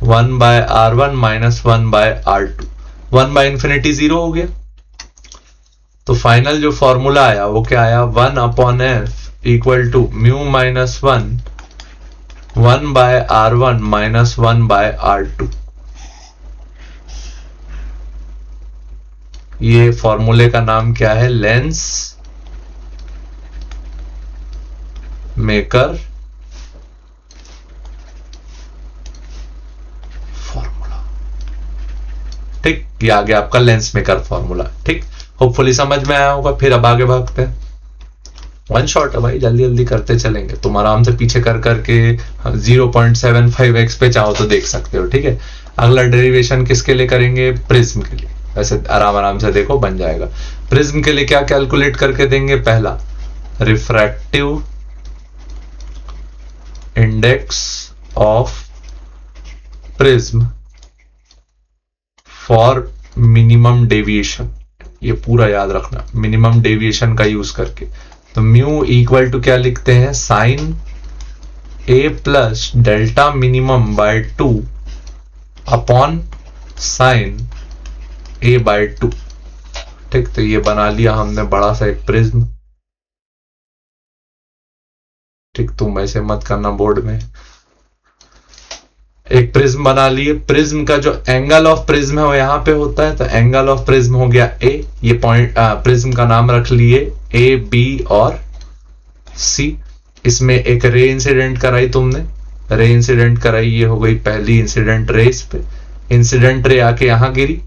1 by r1 minus 1 by r2, 1 by infinity 0 हो गया। तो फाइनल जो फॉर्मूला आया वो क्या आया, 1 upon f equal to mu minus 1 by r1 minus 1 by r2। ये फॉर्मूले का नाम क्या है, लेंस मेकर फॉर्मूला, ठीक। ये आ गया आपका लेंस मेकर फॉर्मूला, ठीक। होपफुली समझ में आया होगा। फिर अब आगे भागते हैं, वन शॉट है भाई, जल्दी जल्दी करते चलेंगे, तुम आराम से पीछे कर करके 0.75x पे चाहो तो देख सकते हो, ठीक है। अगला डेरिवेशन किसके लिए करेंगे, प्रिज्म के लिए, वैसे आराम आराम से देखो बन जाएगा। प्रिज्म के लिए क्या कैलकुलेट करके देंगे, पहला refractive index of prism for minimum deviation, ये पूरा याद रखना, मिनिमम डेविएशन का यूज करके। तो म्यू इक्वल टू क्या लिखते हैं, sine A plus delta minimum by 2 upon sine A by 2, ठीक। तो ये बना लिया हमने बड़ा सा एक प्रिज्म, ठीक। तुम ऐसे मत करना बोर्ड में, एक प्रिज्म बना लिए, प्रिज्म का जो एंगल ऑफ प्रिज्म है वो यहां पे होता है, तो एंगल ऑफ प्रिज्म हो गया ए, ये पॉइंट प्रिज्म का नाम रख लिए ए, बी और सी। इसमें एक रे इंसिडेंट कराई तुमने, रे इंसिडेंट कराई, ये हो गई पहली इंसिडेंट रे। इस पे इंसिडेंट रे आके यहां गिरी।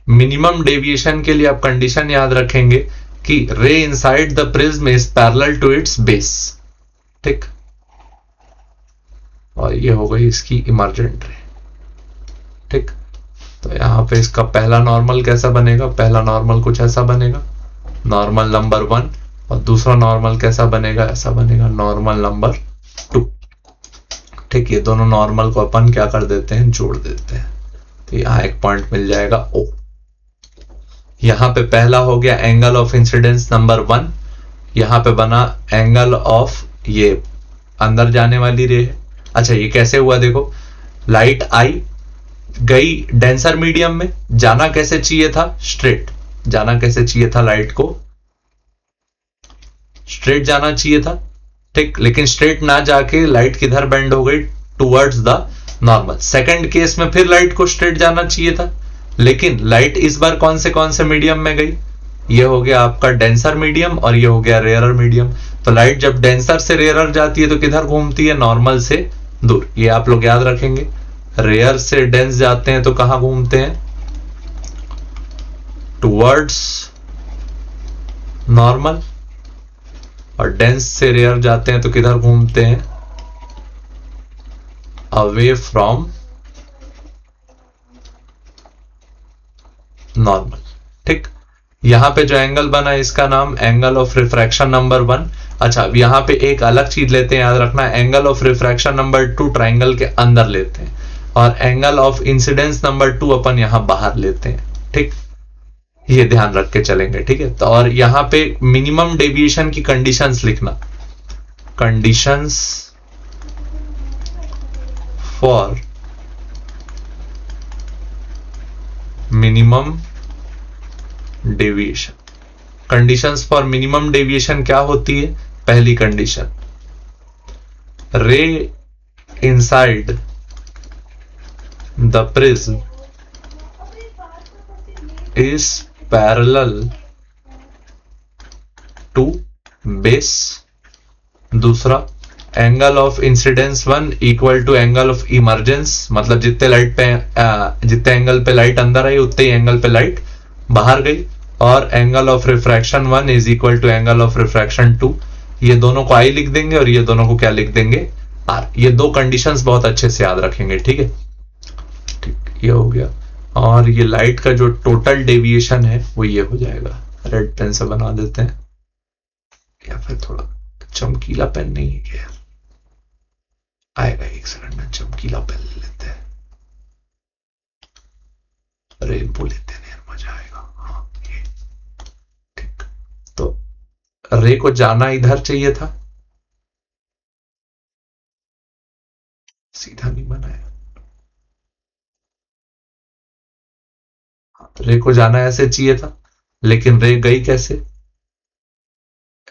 मिनिमम डेविएशन के लिए आप कंडीशन याद रखेंगे कि ray inside the prism is parallel to its base, ठीक। और ये हो गई इसकी इमर्जेंट रे, ठीक। तो यहां पे इसका पहला नॉर्मल कैसा बनेगा, पहला नॉर्मल कुछ ऐसा बनेगा, नॉर्मल नंबर 1, और दूसरा नॉर्मल कैसा बनेगा, ऐसा बनेगा नॉर्मल नंबर 2, ठीक। ये दोनों नॉर्मल को अपन क्या कर देते हैं, जोड़ देते हैं, तो यहां एक पॉइंट मिल जाएगा ओ। यहां पे पहला हो गया एंगल ऑफ इंसिडेंस नंबर 1, यहां पे बना एंगल ऑफ ये अंदर जाने वाली रे है। अच्छा ये कैसे हुआ, देखो लाइट आई गई डेंसर मीडियम में, जाना कैसे चाहिए था, स्ट्रेट जाना कैसे चाहिए था, लाइट को स्ट्रेट जाना चाहिए था, ठीक। लेकिन स्ट्रेट ना जाके लाइट किधर बेंड हो गई, towards the normal. Second case में फिर लाइट को स्ट्रेट जाना चाहिए था, लेकिन लाइट इस बार कौन से मीडियम में गई, ये हो गया आपका डेंसर मीडियम और ये हो गया रेयरर मीडियम। तो लाइट जब डेंसर से रेयरर जाती है तो किधर घूमती है, नॉर्मल से दूर, ये आप लोग याद रखेंगे। रेयर से डेंस जाते हैं तो कहां घूमते हैं, टुवर्ड्स नॉर्मल, और डेंस से रेयर जाते हैं तो किधर घूमते हैं, अवे फ्रॉम नॉर्मल, ठीक। यहां पे जो एंगल बना है इसका नाम एंगल ऑफ रिफ्रैक्शन नंबर 1। अच्छा अब यहां पे एक अलग चीज लेते हैं, याद रखना, angle of refraction number 2 triangle के अंदर लेते हैं, और एंगल ऑफ इंसिडेंस नंबर 2 अपन यहां बाहर लेते हैं, ठीक। ये ध्यान रख के चलेंगे, ठीक है। तो और यहां पे मिनिमम डेविएशन की कंडीशंस लिखना, conditions for minimum deviation. Conditions for minimum deviation क्या होती है, पहली condition, ray inside the prism is parallel to base. दूसरा, angle of incidence 1 equal to angle of emergence, मतलब जितने लाइट पे जितने एंगल पे लाइट अंदर आई उतने ही एंगल पे लाइट बाहर गई। और angle of refraction 1 is equal to angle of refraction 2, ये दोनों को आई लिख देंगे और ये दोनों को क्या लिख देंगे, आर। ये दो कंडीशंस बहुत अच्छे से याद रखेंगे, ठीक है, ठीक। ये हो गया। और ये लाइट का जो टोटल डेविएशन है वो ये हो जाएगा, रेड पेन से बना देते हैं, या फिर थोड़ा चमकीला पेन नहीं है क्या आएगा, एक सेकंड में चमकीला पेन ले लेते हैं, रेनबो लेते हैं, मजा आएगा। हाँ ये ठीक। तो रे को जाना इधर चाहिए था, सीधा नहीं बनाया, रे को जाना ऐसे चाहिए था, लेकिन रे गई कैसे,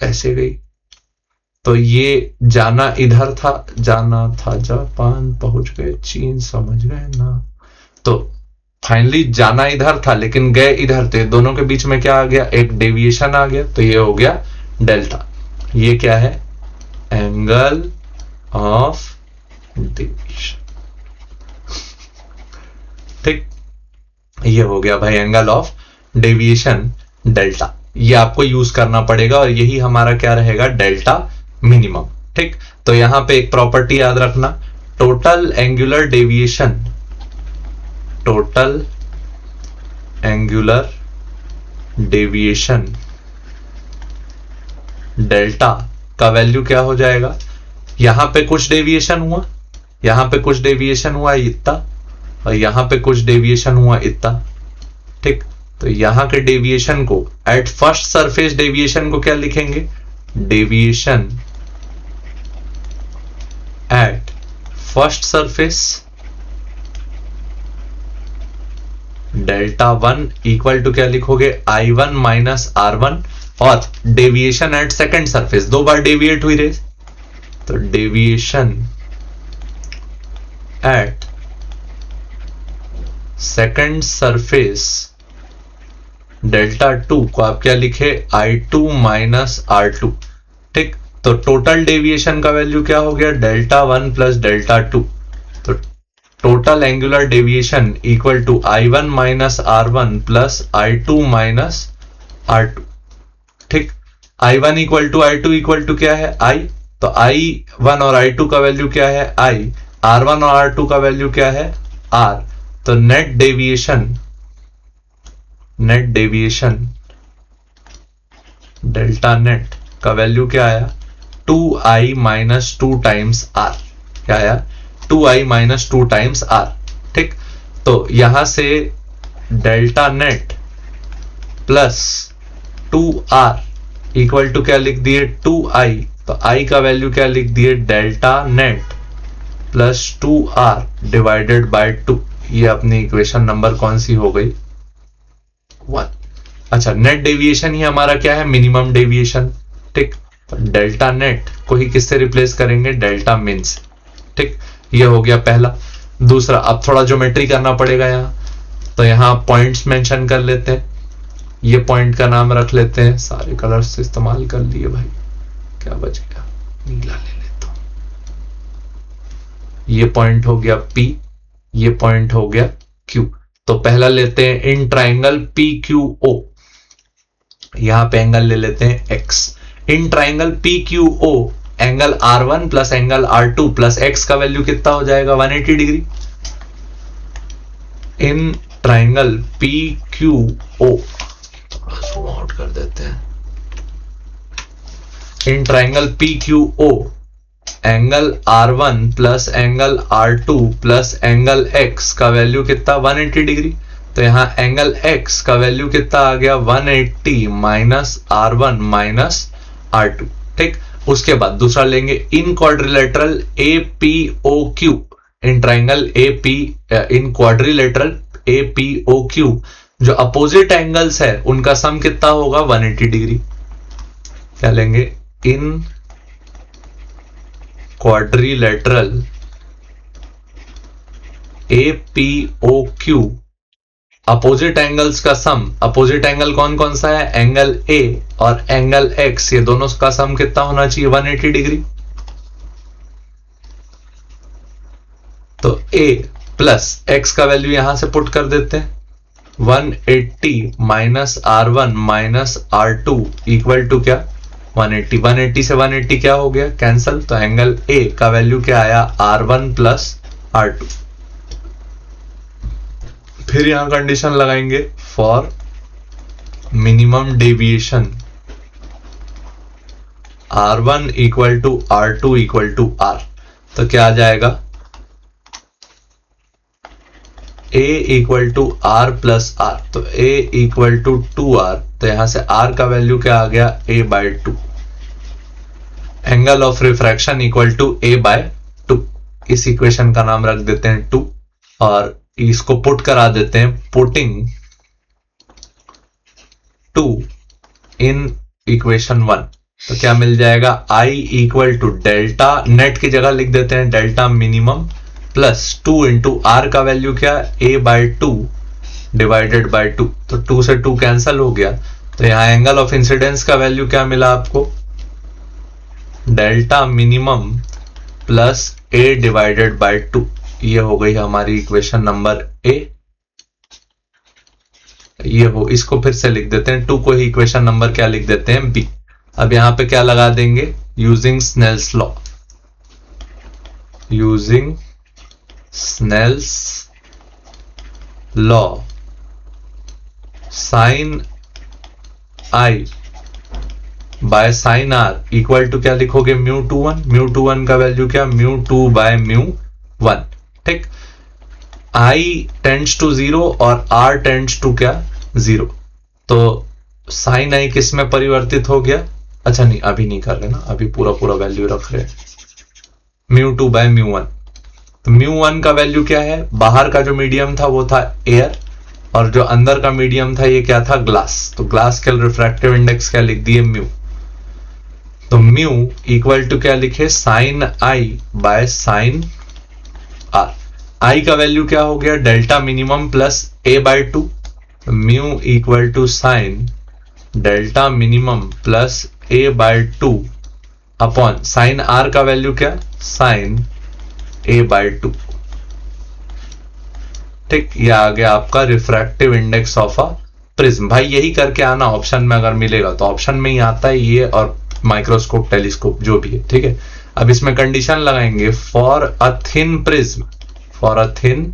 ऐसे गई। तो ये जाना इधर था, जाना था जापान, पहुंच गए चीन, समझ गए ना। तो फाइनली जाना इधर था लेकिन गए इधर थे, दोनों के बीच में क्या आ गया, एक डेविएशन आ गया, तो ये हो गया डेल्टा। ये क्या है, एंगल ऑफ डेविएशन, ठीक। ये हो गया भाई एंगल ऑफ डेविएशन डेल्टा, ये आपको यूज करना पड़ेगा और यही हमारा क्या रहेगा, डेल्टा मिनिमम, ठीक। तो यहां पे एक प्रॉपर्टी याद रखना, total angular deviation, total angular deviation delta का वैल्यू क्या हो जाएगा, यहां पे कुछ डेविएशन हुआ, यहां पे कुछ डेविएशन हुआ इतना, और यहां पे कुछ डेविएशन हुआ इतना, ठीक। तो यहां के डेविएशन को एट फर्स्ट सरफेस डेविएशन को क्या लिखेंगे, deviation at first surface delta 1 equal to क्या लिखोगे, I1 माइनस R1, और डेविएशन एट सेकंड सरफेस, दो बार डेविएट हुई रे, तो deviation at second surface delta 2 को आप क्या लिखे, I2 माइनस R2। ठीक, तो टोटल डेविएशन का वैल्यू क्या हो गया, डेल्टा 1 प्लस डेल्टा 2। तो total angular deviation equal to I1 minus R1 plus I2 minus R2। ठीक, I1 equal to I2 equal to क्या है, I। तो I1 और I2 का वैल्यू क्या है, I। R1 और R2 का वैल्यू क्या है, R। तो नेट डेविएशन डेल्टा नेट का वैल्यू क्या आया, 2I माइनस 2 टाइम्स R। क्या आया, 2I माइनस 2 टाइम्स R। ठीक, तो यहां से delta net plus 2R equal to क्या लिख दिए, 2I। तो I का वैल्यू क्या लिख दिए, delta net plus 2R divided by 2। ये अपनी इक्वेशन नंबर कौन सी हो गई, 1। अच्छा, नेट डेविएशन ही हमारा क्या है, मिनिमम डेविएशन। ठीक, तो डेल्टा नेट को ही किससे रिप्लेस करेंगे, डेल्टा मिन से। ठीक, ये हो गया पहला। दूसरा, अब थोड़ा ज्योमेट्री करना पड़ेगा यहाँ, तो यहाँ पॉइंट्स मेंशन कर लेते हैं। ये पॉइंट का नाम रख लेते हैं, सारे कलर्स इस्तेमाल कर लिए भाई, क्या बच गया, नीला ले लेता हूं। ये पॉइंट हो गया P, ये पॉइंट हो गया Q। तो पहला लेते हैं इन ट्राइंगल PQO, यहां पे एंगल ले लेते हैं X। In triangle PQO angle R1 plus angle R2 plus X का वैल्यू कितना हो जाएगा, 180 डिग्री। इन ट्राइंगल PQO, थोड़ा जूम आउट कर देते हैं। In triangle PQO angle R1 plus angle R2 plus angle X का वैल्यू कितना, 180 डिग्री। तो यहां एंगल X का वैल्यू कितना आ गया, 180 माइनस R1 माइनस R2। ठीक, उसके बाद दूसरा लेंगे इन quadrilateral APOQ। In triangle in quadrilateral APOQ जो अपोजिट एंगल्स है उनका सम कितना होगा, 180 डिग्री। क्या लेंगे, इन क्वाड्रिलेटरल APOQ अपोजिट एंगल्स का सम, अपोजिट एंगल कौन कौन सा है, एंगल A और एंगल X, ये दोनों का सम कितना होना चाहिए, 180 डिग्री। तो A प्लस X का वैल्यू यहां से पुट कर देते हैं, 180 minus R1 minus R2 equal to क्या, 180। 180 से 180 क्या हो गया, कैंसल। तो एंगल A का वैल्यू क्या आया, R1 प्लस R2। फिर यहां कंडीशन लगाएंगे, for minimum deviation R1 equal to R2 equal to R। तो क्या आ जाएगा, A equal to R plus R। तो A इक्वल टू 2R। तो यहां से R का वैल्यू क्या आ गया, A bye 2। Angle of refraction equal to A bye 2। इस इक्वेशन का नाम रख देते हैं 2 और इसको पुट करा देते हैं, पुटिंग 2 इन इक्वेशन 1। तो क्या मिल जाएगा, I equal to delta net की जगह लिख देते हैं delta minimum plus 2 into R का वैल्यू क्या, A बाय 2 डिवाइडेड बाय 2। तो 2 से 2 कैंसल हो गया। तो यहां एंगल ऑफ इंसिडेंस का वैल्यू क्या मिला आपको, delta minimum plus A divided by 2। ये हो गई हमारी इक्वेशन नंबर A। ये हो, इसको फिर से लिख देते हैं, 2 को ही इक्वेशन नंबर क्या लिख देते हैं, B। अब यहां पे क्या लगा देंगे, using Snell's law. Using Snell's law sine I by sine R equal to क्या लिखोगे, μ21। μ21 का वैल्यू क्या, μ2 बाय μ1। ठीक, I टेंड्स टू 0 और R टेंड्स टू क्या, 0। तो साइन I किस में परिवर्तित हो गया, अच्छा नहीं अभी नहीं कर रहे ना, अभी पूरा पूरा वैल्यू रख रहे हैं, μ2 बाय μ1। तो μ1 का वैल्यू क्या है, बाहर का जो मीडियम था वो था एयर और जो अंदर का मीडियम था ये क्या था, ग्लास। तो ग्लास के रिफ्रैक्टिव इंडेक्स क्या लिख दिए, म्यू। तो म्यू इक्वल टू क्या लिखे, sine I by sine R। I का वैल्यू क्या हो गया, delta minimum plus A by two, mu equal to sine delta minimum plus A by two upon sine R का वैल्यू क्या, sine A by two. ठीक, ये आ गया आपका refractive index of a prism. भाई यही करके आना, ऑप्शन में अगर मिलेगा तो ऑप्शन में ही आता है ये, और माइक्रोस्कोप टेलीस्कोप जो भी है। ठीक है, अब इसमें कंडीशन लगाएंगे, for a thin prism, for a thin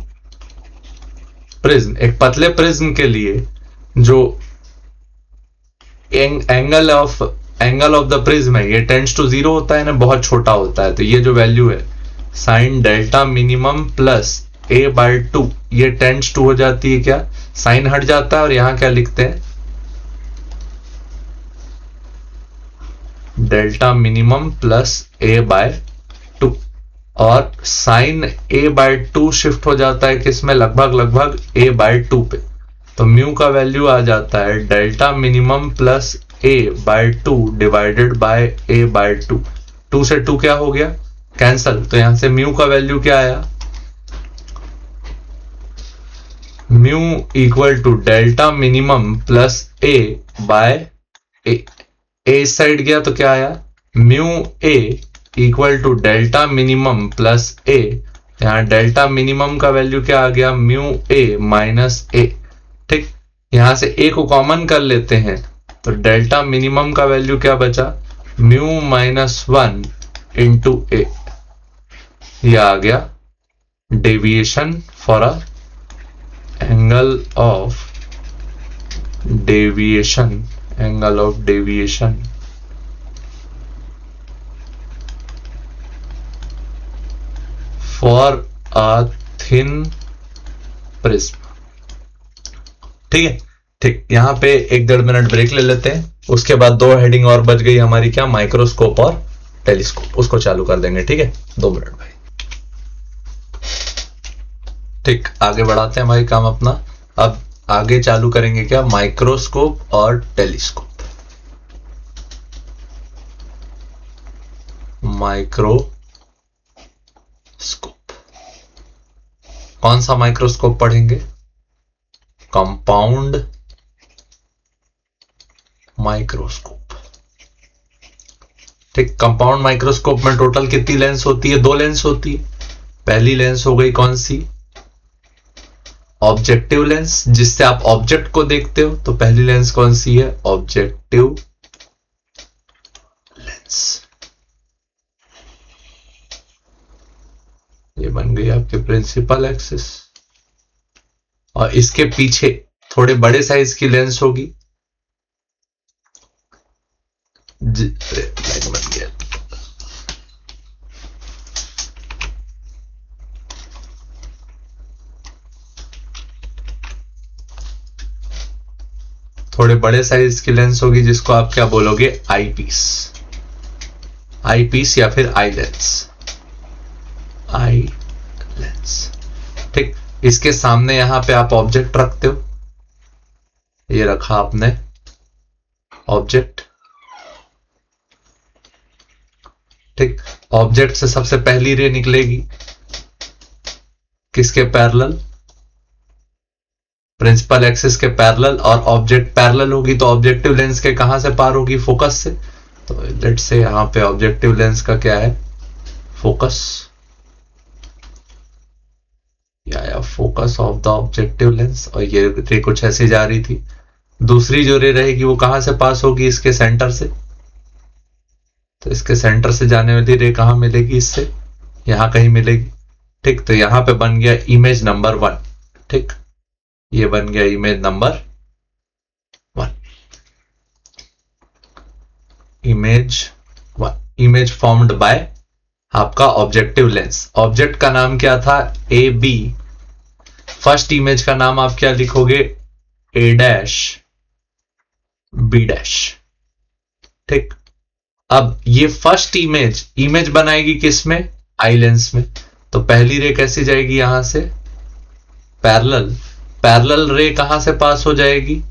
prism, एक पतले प्रिज्म के लिए जो एंगल ऑफ द प्रिज्म है ये टेंड्स टू जीरो होता है ना, बहुत छोटा होता है। तो ये जो वैल्यू है sign delta minimum plus A by to, ये टेंड्स टू हो जाती है क्या, साइन हट जाता है और यहां क्या लिखते हैं, delta minimum plus A by two, और sine A by two shift हो जाता है किसमें, लगभग ए बाय टू पे। तो म्यू का वैल्यू आ जाता है delta minimum plus A by two divided by A by two. Two से टू क्या हो गया, कैंसल, तो यहां से म्यू का वैल्यू क्या आया, mu equal to delta minimum plus A by A, इस साइड गया तो क्या आया, mu A equal to delta minimum plus A, यहां डेल्टा मिनिमम का वैल्यू क्या आ गया, म्यू ए माइनस ए। ठीक, यहां से ए को कॉमन कर लेते हैं तो डेल्टा मिनिमम का वैल्यू क्या बचा, म्यू माइनस वन इंटू ए, यह आ गया deviation for a angle of deviation, angle of deviation for a thin prism. ठीक है, ठीक, यहां पे 1-1.5 मिनट ब्रेक ले लेते हैं, उसके बाद 2 हेडिंग और बच गई हमारी, क्या, माइक्रोस्कोप और टेलीस्कोप, उसको चालू कर देंगे। ठीक है, 2 मिनट भाई। ठीक, आगे बढ़ाते हैं भाई काम अपना। अब आगे चालू करेंगे क्या, माइक्रोस्कोप और टेलीस्कोप। माइक्रोस्कोप, कौन सा माइक्रोस्कोप पढ़ेंगे, कंपाउंड माइक्रोस्कोप। ठीक, कंपाउंड माइक्रोस्कोप में टोटल कितनी लेंस होती है, 2 लेंस होती है। पहली लेंस हो गई कौन सी, ऑब्जेक्टिव लेंस, जिससे आप ऑब्जेक्ट को देखते हो। तो पहली लेंस कौन सी है, ऑब्जेक्टिव लेंस। ये बन गई आपके प्रिंसिपल एक्सिस, और इसके पीछे थोड़े बड़े साइज की लेंस होगी, बन गया, थोड़े बड़े साइज की लेंस होगी जिसको आप क्या बोलोगे, आई पीस, आई पीस या फिर आई लेंस, आई लेंस। ठीक, इसके सामने यहां पे आप ऑब्जेक्ट रखते हो, ये रखा आपने ऑब्जेक्ट। ठीक, ऑब्जेक्ट से सबसे पहली रे निकलेगी किसके पैरेलल, प्रिंसिपल एक्सिस के पैरेलल, और ऑब्जेक्ट पैरेलल होगी तो ऑब्जेक्टिव लेंस के कहां से पार होगी, फोकस से। तो लेट से यहां पे ऑब्जेक्टिव लेंस का क्या है, फोकस, या focus of the objective lens, और ये रे कुछ ऐसे जा रही थी। दूसरी जो रे रहेगी वो कहां से पास होगी, इसके सेंटर से। तो इसके सेंटर से जाने वाली रे कहां मिलेगी, इससे यहां कहीं मिलेगी। ठीक, तो यहां पे बन गया इमेज नंबर 1। ठीक, ये बन गया image number 1, image 1, image formed by आपका ऑब्जेक्टिव लेंस। ऑब्जेक्ट का नाम क्या था, ए बी। फर्स्ट इमेज का नाम आप क्या लिखोगे, ए डैश बी डैश। ठीक, अब ये फर्स्ट इमेज बनाएगी किसमें, आई लेंस में। तो पहली रे कैसे जाएगी, यहां से पैरेलल, पैरेलल रे कहां से पास हो जाएगी,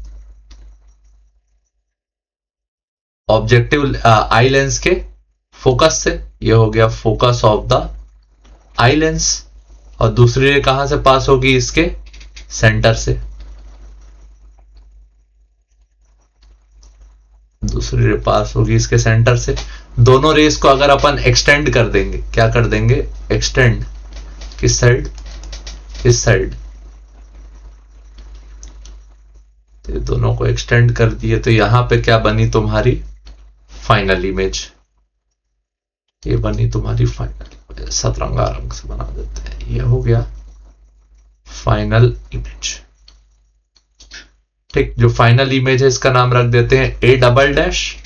ऑब्जेक्टिव आई लेंस के फोकस से। ये हो गया focus of the eye lens, और दूसरी रे कहां से पास होगी, इसके सेंटर से। दूसरी रे पास होगी इसके सेंटर से। दोनों रेस को अगर अपन एक्सटेंड कर देंगे, क्या कर देंगे, एक्सटेंड, किस साइड, इस साइड, तो दोनों को एक्सटेंड कर दिए तो यहां पे क्या बनी तुम्हारी फाइनल इमेज, ये बनी तुम्हारी फाइनल, सतरंगा रंग से बना देते हैं, ये हो गया फाइनल इमेज। ठीक, जो फाइनल इमेज है इसका नाम रख देते हैं A double dash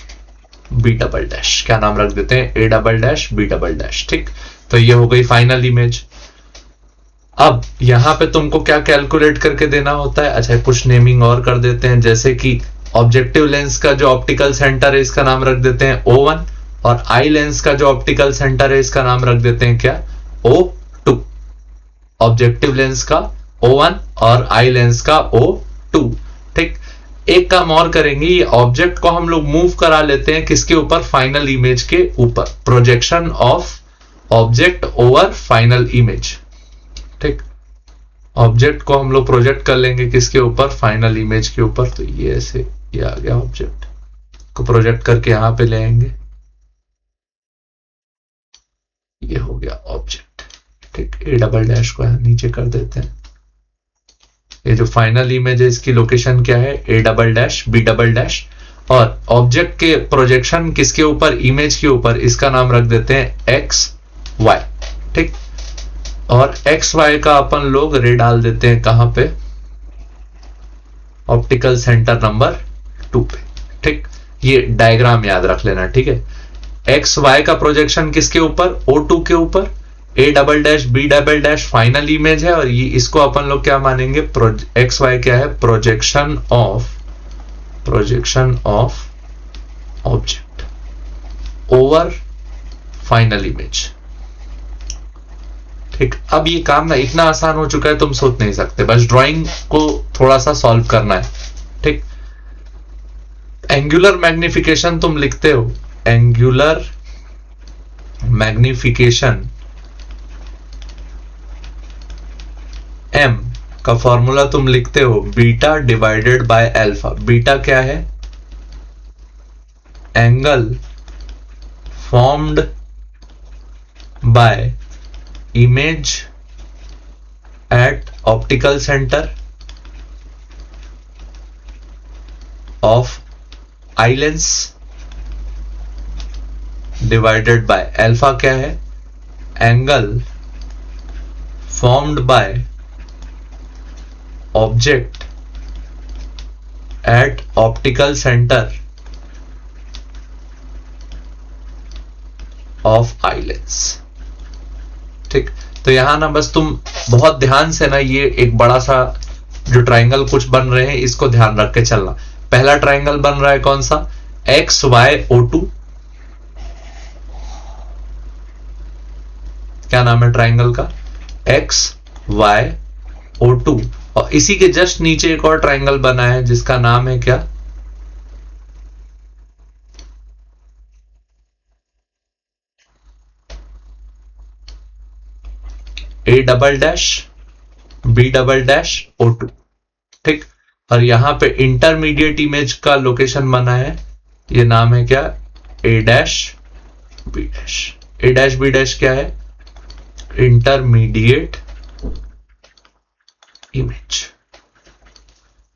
B double dash. क्या नाम रख देते हैं, A double dash B double dash. ठीक, तो ये हो गई फाइनल इमेज। अब यहां पे तुमको क्या कैलकुलेट करके देना होता है, अच्छा कुछ नेमिंग और कर देते हैं, जैसे कि ऑब्जेक्टिव लेंस का जो ऑप्टिकल सेंटर है इसका नाम रख देते हैं O1, और आई लेंस का जो ऑप्टिकल सेंटर है इसका नाम रख देते हैं क्या, O2। ऑब्जेक्टिव लेंस का O1 और आई लेंस का O2। ठीक, एक काम और करेंगे, ये ऑब्जेक्ट को हम लोग मूव करा लेते हैं किसके ऊपर, फाइनल इमेज के ऊपर, projection of object over final image. ठीक, ऑब्जेक्ट को हम लोग प्रोजेक्ट कर लेंगे किसके ऊपर, फाइनल इमेज के ऊपर। तो ये ऐसे, ये आ गया, ऑब्जेक्ट को प्रोजेक्ट करके यहां पे ले आएंगे, ये हो गया ऑब्जेक्ट। ठीक, ए डबल डैश को यहां नीचे कर देते हैं। ये जो फाइनल इमेज है इसकी लोकेशन क्या है, A double dash B double dash, और ऑब्जेक्ट के प्रोजेक्शन किसके ऊपर, इमेज के ऊपर, इसका नाम रख देते हैं एक्स वाई। ठीक, और एक्स वाई का अपन लोग रे डाल देते हैं कहां पे, ऑप्टिकल सेंटर नंबर 2 पे। ठीक, ये डायग्राम याद रख लेना। ठीक है, एक्स वाई का प्रोजेक्शन किसके ऊपर, O2 के ऊपर, A double dash B double dash final image है, और ये इसको अपन लोग क्या मानेंगे, एक्स वाई क्या है, projection of object over final image. ठीक, अब ये काम ना इतना आसान हो चुका है तुम सोच नहीं सकते, बस ड्राइंग को थोड़ा सा सॉल्व करना है। ठीक, एंगुलर मैग्निफिकेशन तुम लिखते हो, एंगुलर मैग्निफिकेशन M का फॉर्मूला तुम लिखते हो beta divided by alpha. Beta क्या है, angle formed by image at optical centre of eye lens divided by alpha क्या है, angle formed by object at optical centre of eye lens. ठीक, तो यहां ना बस तुम बहुत ध्यान से ना, ये एक बड़ा सा जो ट्राइंगल कुछ बन रहे हैं इसको ध्यान रख के चलना। पहला ट्राइंगल बन रहा है कौन सा, एक्स वाई O2, क्या नाम है ट्राइंगल का, एक्स वाई O2, और इसी के जस्ट नीचे एक और ट्राइंगल बना है जिसका नाम है क्या, A double dash B double dash O2। ठीक, और यहां पे इंटरमीडिएट इमेज का लोकेशन बना है, ये नाम है क्या, ए डैश बी डैश। ए डैश बी डैश क्या है, इंटरमीडिएट इमेज।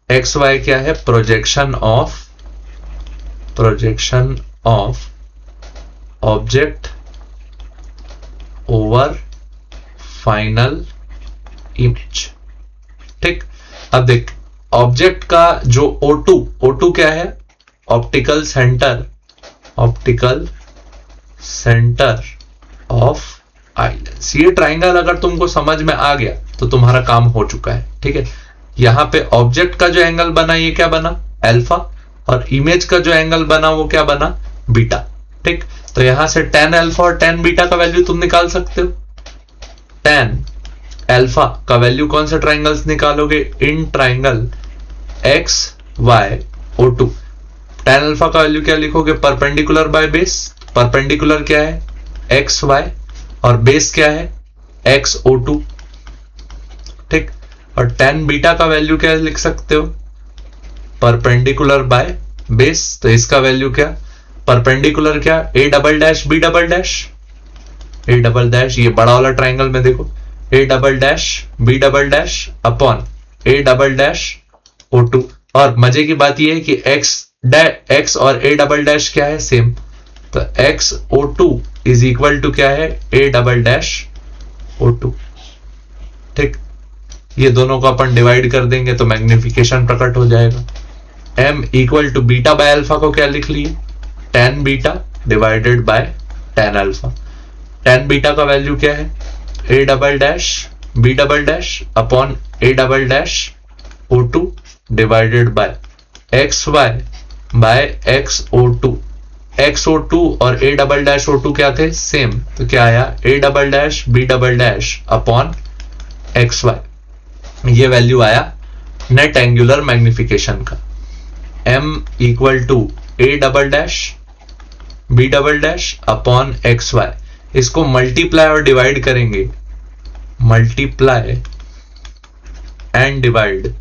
एक्स वाई क्या है, projection of object over final image. ठीक, अब देख ऑब्जेक्ट का जो O2 क्या है, optical centre of eye lens. ये ट्राइंगल अगर तुमको समझ में आ गया तो तुम्हारा काम हो चुका है। ठीक है, यहां पे ऑब्जेक्ट का जो एंगल बना ये क्या बना, अल्फा, और इमेज का जो एंगल बना वो क्या बना, बीटा। ठीक, तो यहां से tan अल्फा और tan बीटा का वैल्यू तुम निकाल सकते हो। tan अल्फा का वैल्यू कौन से ट्राइंगल्स निकालोगे, in triangle X Y O2। tan alpha का वैल्यू क्या लिखोगे, परपेंडिकुलर बाय बेस। परपेंडिकुलर क्या है, एक्स वाई, और बेस क्या है, एक्स O2। ठीक। और tan बीटा का वैल्यू क्या लिख सकते हो, परपेंडिकुलर बाय बेस। तो इसका वैल्यू क्या, परपेंडिकुलर क्या, a double dash b double dash, a double dash ये बड़ा वाला ट्राइंगल में देखो, a double dash b double dash upon a double dash O2। और मजे की बात यह है कि x और a डबल डैश क्या है, सेम। तो x O2 is equal to क्या है, a डबल डैश O2। ठीक, ये दोनों को अपन डिवाइड कर देंगे तो मैग्निफिकेशन प्रकट हो जाएगा। m equal to beta by alpha को क्या लिख लिए, tan beta divided by tan alpha. tan beta का वैल्यू क्या है, a double dash b double dash upon a double dash O2 divided by xy by xO2। xO2 और a double dash O2 क्या थे, सेम। तो क्या आया, a double dash b double dash upon xy। ये value आया net angular magnification का। m equal to a double dash b double dash upon xy। इसको मल्टीप्लाई और डिवाइड करेंगे, multiply and divide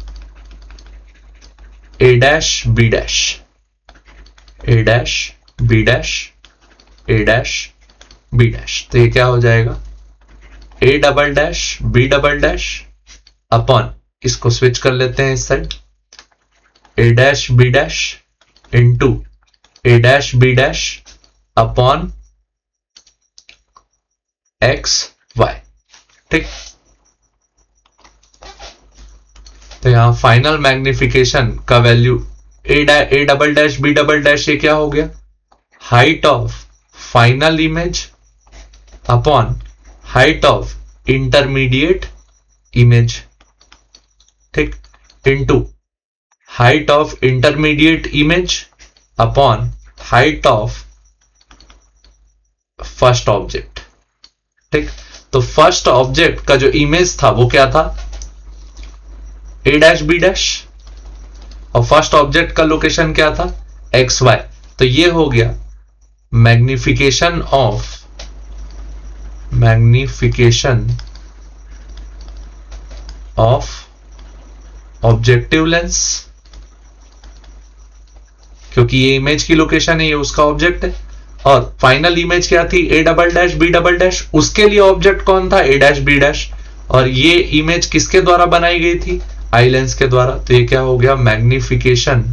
a dash b dash, a dash b dash, a dash b dash. तो ये क्या हो जाएगा, a double dash b double dash upon, इसको switch कर लेते हैं इस side, a dash b dash into a dash b dash upon X Y. ठीक, तो यहां फाइनल मैग्निफिकेशन का value a double dash b double dash ये क्या हो गया, height of final image upon height of intermediate image. ठीक, into height of intermediate image upon height of first object. ठीक, तो फर्स्ट ऑब्जेक्ट का जो इमेज था वो क्या था, a डैश b डैश, और फर्स्ट ऑब्जेक्ट का लोकेशन क्या था, एक्स वाई। तो ये हो गया मैग्निफिकेशन ऑफ ऑब्जेक्टिव लेंस, क्योंकि ये इमेज की लोकेशन है, ये उसका ऑब्जेक्ट है। और फाइनल इमेज क्या थी, a double dash b double dash, उसके लिए ऑब्जेक्ट कौन था, a डैश b डैश। और ये इमेज किसके द्वारा बनाई गई थी, आई लेंस के द्वारा। तो ये क्या हो गया, मैग्निफिकेशन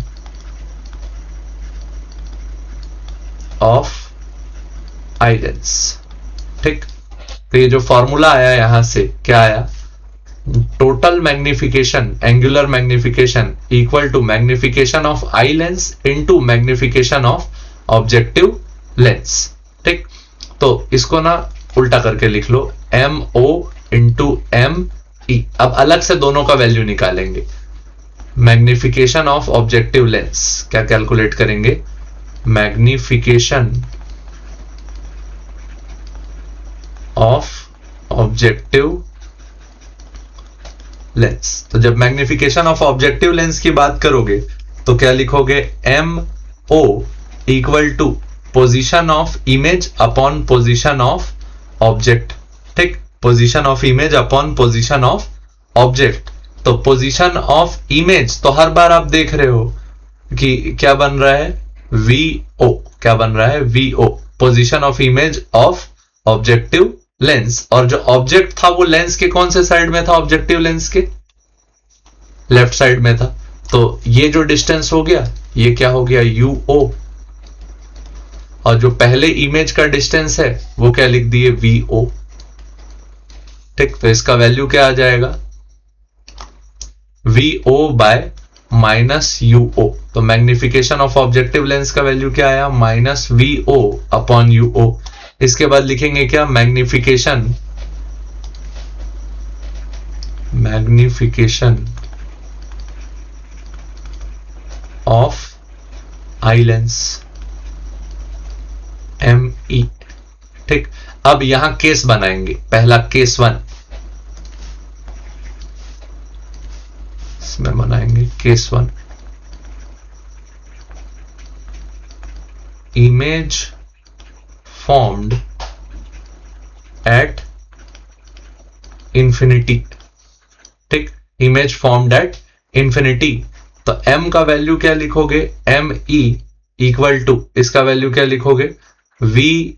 ऑफ आई लेंस। ठीक, तो ये जो फॉर्मूला आया यहां से क्या आया, total magnification, angular magnification equal to magnification of eye lens into magnification of objective lens. ठीक, तो इसको ना उल्टा करके लिख लो, MO इंटू ME। अब अलग से दोनों का वैल्यू निकालेंगे। मैग्निफिकेशन ऑफ ऑब्जेक्टिव लेंस क्या कैलकुलेट करेंगे, मैग्निफिकेशन ऑफ ऑब्जेक्टिव लेंस। तो जब मैग्निफिकेशन ऑफ ऑब्जेक्टिव लेंस की बात करोगे तो क्या लिखोगे, MO equal to position of image upon position of object. ठीक, position of image upon position of object. तो पोजीशन ऑफ इमेज तो हर बार आप देख रहे हो कि क्या बन रहा है, VO। क्या बन रहा है, VO, position of image of objective lens. और जो ऑब्जेक्ट था वो लेंस के कौन से साइड में था, ऑब्जेक्टिव लेंस के लेफ्ट साइड में था। तो ये जो डिस्टेंस हो गया ये क्या हो गया, UO। और जो पहले इमेज का डिस्टेंस है वो क्या लिख दिए, VO। ठीक, तो इसका वैल्यू क्या आ जाएगा, VO बाय माइनस UO। तो मैग्निफिकेशन ऑफ ऑब्जेक्टिव लेंस का वैल्यू क्या आया, माइनस VO अपॉन UO। इसके बाद लिखेंगे क्या, magnification of eye lens, ME। ठीक, अब यहां केस बनाएंगे। पहला केस 1, इसमें बनाएंगे case 1, image formed at infinity। ठीक, इमेज फॉर्म्ड एट इंफिनिटी। तो m का वैल्यू क्या लिखोगे, एम ई इक्वल टू, इसका वैल्यू क्या लिखोगे, V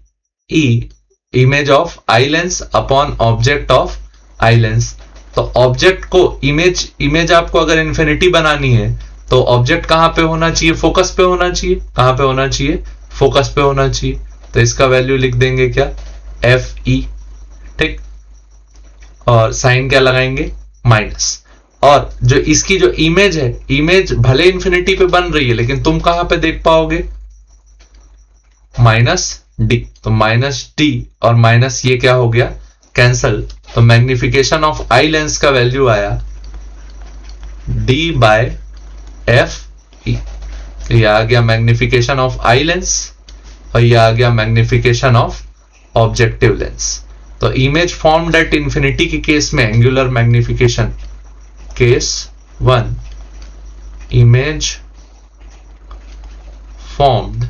E image of eye lens upon object of eye lens. तो ऑब्जेक्ट को इमेज आपको अगर इंफिनिटी बनानी है तो ऑब्जेक्ट कहां पे होना चाहिए, फोकस पे होना चाहिए। कहां पे होना चाहिए, फोकस पे होना चाहिए। तो इसका वैल्यू लिख देंगे क्या, एफ ई। ठीक, और साइन क्या लगाएंगे, माइनस। और जो इसकी जो इमेज है, इमेज भले इंफिनिटी पे बन रही है लेकिन तुम कहां पे देख पाओगे, माइनस डी। तो माइनस डी और माइनस ये क्या हो गया, कैंसल। तो मैग्निफिकेशन ऑफ आई लेंस का वैल्यू आया डी बाय एफ ई। तो ये आ गया मैग्निफिकेशन ऑफ आई लेंस और ये आ गया मैग्निफिकेशन ऑफ ऑब्जेक्टिव लेंस। तो इमेज फॉर्म्ड एट इंफिनिटी के केस में angular magnification, case 1, image formed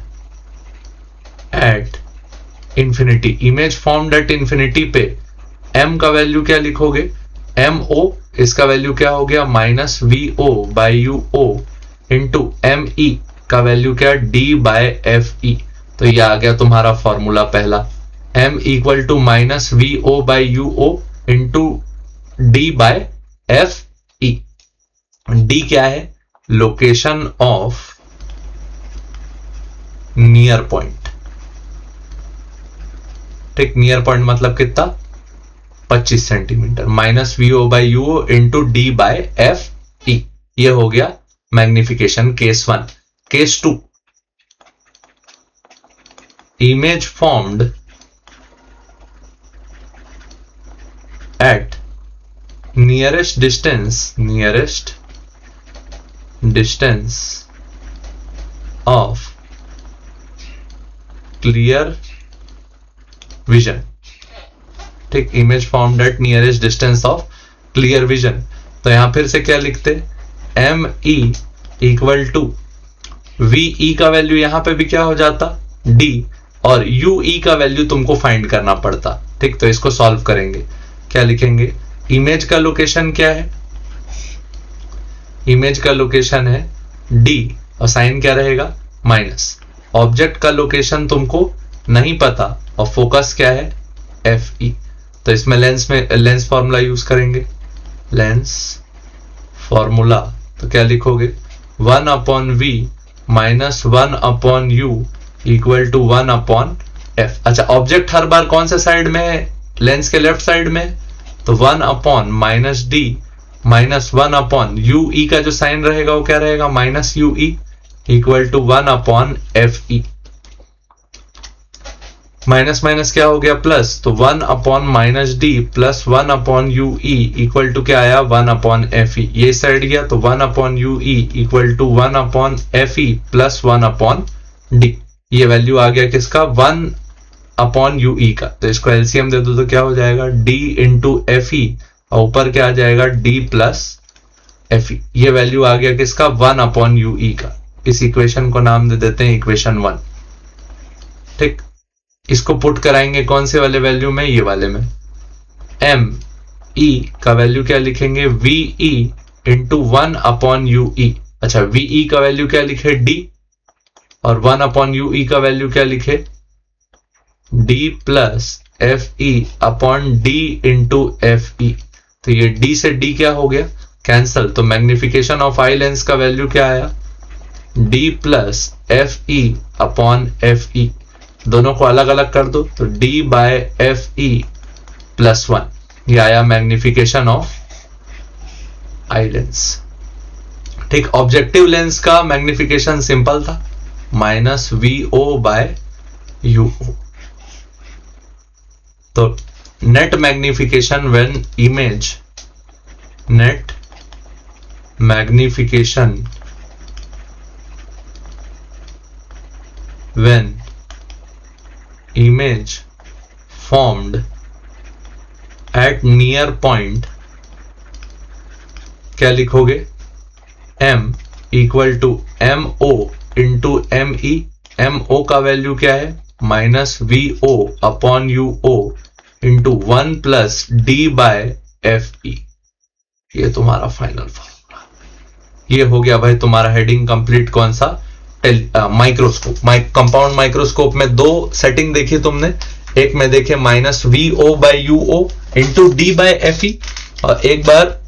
at infinity. Image formed at infinity पे m का वैल्यू क्या लिखोगे, एम ओ, इसका वैल्यू क्या हो गया, minus V O by U O into M E का वैल्यू क्या, डी बाय एफ ई। तो ये आ गया तुम्हारा फॉर्मूला पहला, m equal to minus V O by U O into D by F E. D क्या है, लोकेशन ऑफ नियर पॉइंट। ठीक, नियर पॉइंट मतलब कितना, 25 centimetre, minus V O by U O into D by F E. ये हो गया magnification case 1। Case 2, image formed at nearest distance of clear vision. ठीक, image formed at nearest distance of clear vision. तो यहां फिर से क्या लिखते, M E equal to V E का वैल्यू यहां पे भी क्या हो जाता, डी, और यू ई का वैल्यू तुमको फाइंड करना पड़ता। ठीक, तो इसको सॉल्व करेंगे, क्या लिखेंगे, इमेज का लोकेशन क्या है, इमेज का लोकेशन है डी और साइन क्या रहेगा, माइनस। ऑब्जेक्ट का लोकेशन तुमको नहीं पता और फोकस क्या है, एफ ई। तो इसमें लेंस फॉर्मूला यूज करेंगे, लेंस फॉर्मूला। तो क्या लिखोगे, 1 upon V minus 1 upon U equal to 1 upon F. अच्छा, ऑब्जेक्ट हर बार कौन से साइड में है, लेंस के लेफ्ट साइड में। तो 1 upon minus D minus 1 upon U E का जो साइन रहेगा वो क्या रहेगा, minus U E equal to 1 upon F E. Minus minus क्या हो गया, प्लस। तो 1 upon minus D plus 1 upon U E equal to क्या आया, 1 अपॉन एफ ई। ये साइड गया तो 1 upon U E equal to 1 upon F E plus 1 upon D. ये वैल्यू आ गया किसका, 1 अपॉन यू ई का। तो इसको एलसीएम दे दो तो क्या हो जाएगा, डी इंटू एफ ई और ऊपर क्या आ जाएगा, डी प्लस एफ ई। ये वैल्यू आ गया किसका, 1 अपॉन यू ई का। इस इक्वेशन को नाम दे देते हैं इक्वेशन 1। ठीक, इसको पुट कराएंगे कौन से वाले वैल्यू में, ये वाले में। एम ई का वैल्यू क्या लिखेंगे, V E into 1 upon U ई। अच्छा, वी ई का वैल्यू क्या लिखे, डी, और 1 अपॉन यू ई का वैल्यू क्या लिखे, D plus F E upon D into F E. तो ये डी से डी क्या हो गया, कैंसल। तो मैग्निफिकेशन ऑफ आई लेंस का वैल्यू क्या आया, D plus F E upon F E. दोनों को अलग अलग कर दो तो d by F E plus 1। ये आया मैग्निफिकेशन ऑफ आई लेंस। ठीक, ऑब्जेक्टिव लेंस का मैग्निफिकेशन सिंपल था, minus V O by U O. तो net magnification when image, net magnification when image formed at near point, क्या लिखोगे, m equal to M O into M E. M O का value क्या है, minus V O upon U O into 1 plus D by F E. ये तुम्हारा final formula. ये हो गया भाई तुम्हारा हेडिंग कंप्लीट। कौन सा? माइक्रोस्कोप। कंपाउंड माइक्रोस्कोप में दो सेटिंग देखी तुमने, एक में देखे -VO/UO इंटू D/FE, और एक बार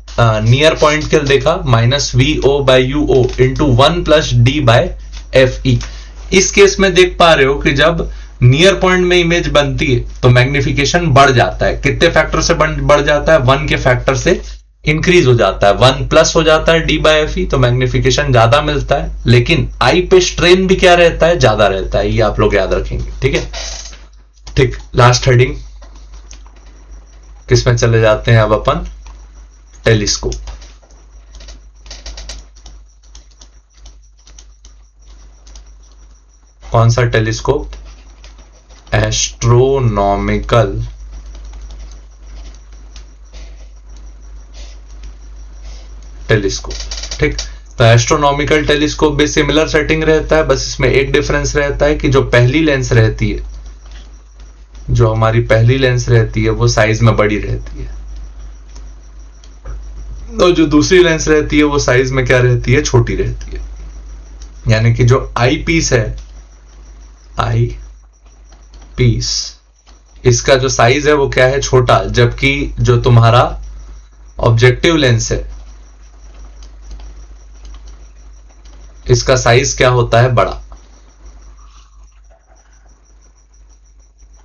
नियर पॉइंट के देखा -VO/UO इंटू 1 + D/FE। इस केस में देख पा रहे हो कि जब नियर पॉइंट में इमेज बनती है तो मैग्निफिकेशन बढ़ जाता है। कितने फैक्टर से बढ़ जाता है? 1 के फैक्टर से इंक्रीज हो जाता है, 1+ हो जाता है D/FE, तो मैग्निफिकेशन ज्यादा मिलता है। लेकिन आई पे स्ट्रेन भी क्या रहता है? ज्यादा रहता है। ये आप लोग याद रखेंगे, ठीक है। ठीक, लास्ट हेडिंग किसमें चले जाते हैं अब अपन? टेलीस्कोप। कौन सा टेलीस्कोप? Astronomical telescope. ठीक, तो एस्ट्रोनॉमिकल टेलीस्कोप भी सिमिलर सेटिंग रहता है, बस इसमें एक डिफरेंस रहता है कि जो पहली लेंस रहती है, जो हमारी पहली लेंस रहती है वो साइज में बड़ी रहती है, और जो दूसरी लेंस रहती है वो साइज में क्या रहती है? छोटी रहती है। यानी कि जो आई पीस है, आई पीस, इसका जो साइज है वो क्या है? छोटा, जबकि जो तुम्हारा ऑब्जेक्टिव लेंस है इसका साइज क्या होता है? बड़ा।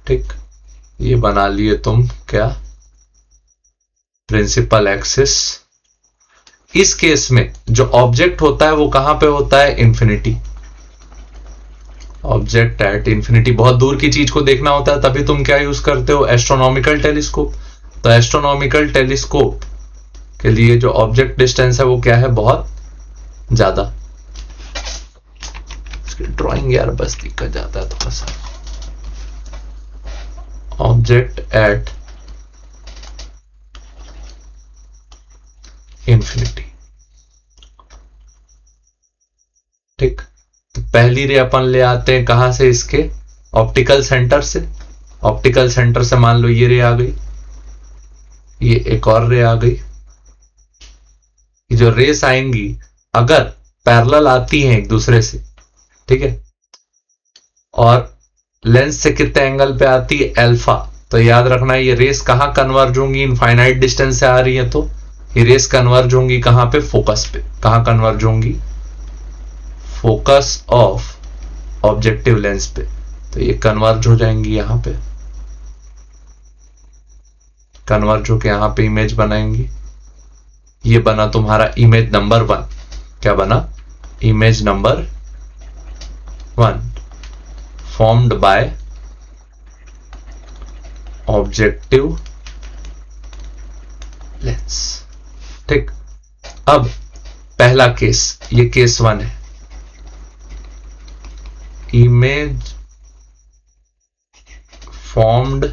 ठीक, ये बना लिए तुम क्या? Principal axis. इस केस में जो ऑब्जेक्ट होता है वो कहां पे होता है? इंफिनिटी। ऑब्जेक्ट एट इंफिनिटी, बहुत दूर की चीज को देखना होता है तभी तुम क्या यूज करते हो? Astronomical telescope. तो एस्ट्रोनॉमिकल टेलीस्कोप के लिए जो ऑब्जेक्ट डिस्टेंस है वो क्या है? बहुत ज्यादा। ड्राइंग यार बस दिक्कत जाता है थोड़ा सा। Object at infinity. ठीक, तो पहली रे अपन ले आते हैं कहां से? इसके ऑप्टिकल सेंटर से। ऑप्टिकल सेंटर से मान लो ये रे आ गई, ये एक और रे आ गई। जो रेस आएंगी अगर पैरेलल आती हैं एक दूसरे से, ठीक है, और लेंस से कितने एंगल पे आती है? अल्फा। तो याद रखना ये रेस कहां कन्वर्ज होंगी? इनफाइनाइट डिस्टेंस से आ रही है तो ये रेस कन्वर्ज होंगी कहां पे? फोकस पे। कहां कन्वर्ज होंगी? फोकस ऑफ ऑब्जेक्टिव लेंस पे। तो ये कन्वर्ज हो जाएंगी यहां पे, कन्वर्ज होकर यहां पे इमेज बनाएंगी। ये बना तुम्हारा इमेज नंबर 1। क्या बना? Image number 1 formed by objective lens. ठीक, अब पहला केस, ये केस 1 है। Image formed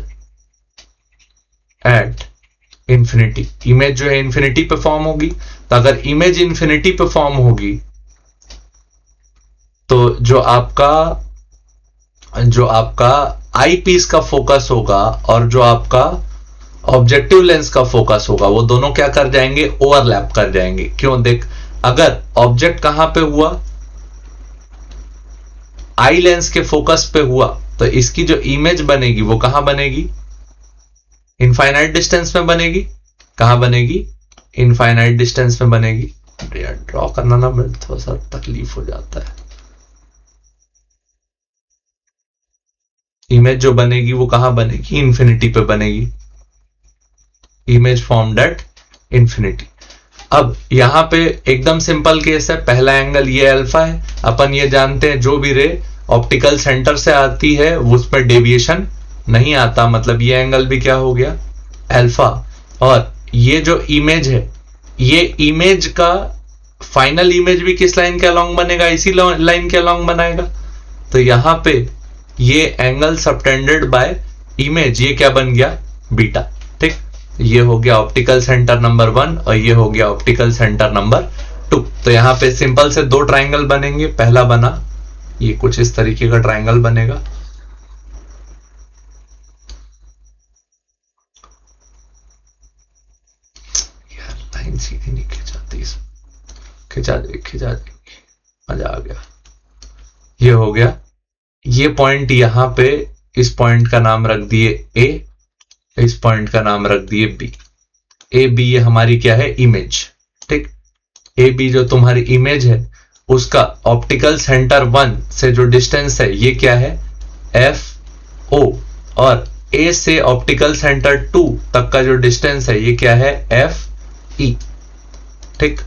at infinity. Image जो है इंफिनिटी पे फॉर्म होगी। तो अगर इमेज इंफिनिटी पे फॉर्म होगी तो जो आपका आई पीस का फोकस होगा और जो आपका ऑब्जेक्टिव लेंस का फोकस होगा वो दोनों क्या कर जाएंगे? ओवरलैप कर जाएंगे। क्यों? देख, अगर ऑब्जेक्ट कहां पे हुआ? आई लेंस के फोकस पे हुआ, तो इसकी जो इमेज बनेगी वो कहां बनेगी? इनफाइनाइट डिस्टेंस में बनेगी। कहां बनेगी? इनफाइनाइट डिस्टेंस में बनेगी। ड्रॉ करना ना मेरे थोड़ा सा तकलीफ हो जाता है। इमेज जो बनेगी वो कहां बनेगी? इंफिनिटी पे बनेगी। Image formed at infinity. अब यहां पे एकदम सिंपल केस है। पहला एंगल ये अल्फा है। अपन ये जानते हैं जो भी रे ऑप्टिकल सेंटर से आती है उसमें डेविएशन नहीं आता, मतलब ये एंगल भी क्या हो गया? अल्फा। और ये जो इमेज है, ये इमेज का फाइनल इमेज भी किस लाइन के अलोंग बनेगा? इसी लाइन के अलोंग बनाएगा। तो यहां पे ये एंगल सबटेंडेड बाय इमेज, ये क्या बन गया? बीटा। ठीक, ये हो गया ऑप्टिकल सेंटर नंबर 1 और ये हो गया ऑप्टिकल सेंटर नंबर 2। तो यहां पे सिंपल से दो ट्राइंगल बनेंगे। पहला बना ये कुछ इस तरीके का ट्राइंगल बनेगा। यार लाइन सीधी नहीं खिंचाती, इसमें खिंचा दे, मजा आ गया। ये हो गया। ये पॉइंट यहां पे, इस पॉइंट का नाम रख दिए ए, इस पॉइंट का नाम रख दिए बी। ए बी ये हमारी क्या है, इमेज। ठीक, ए बी जो तुम्हारी इमेज है उसका ऑप्टिकल सेंटर 1 से जो डिस्टेंस है ये क्या है, एफ ओ, और ए से ऑप्टिकल सेंटर 2 तक का जो डिस्टेंस है ये क्या है, एफ ई। ठीक,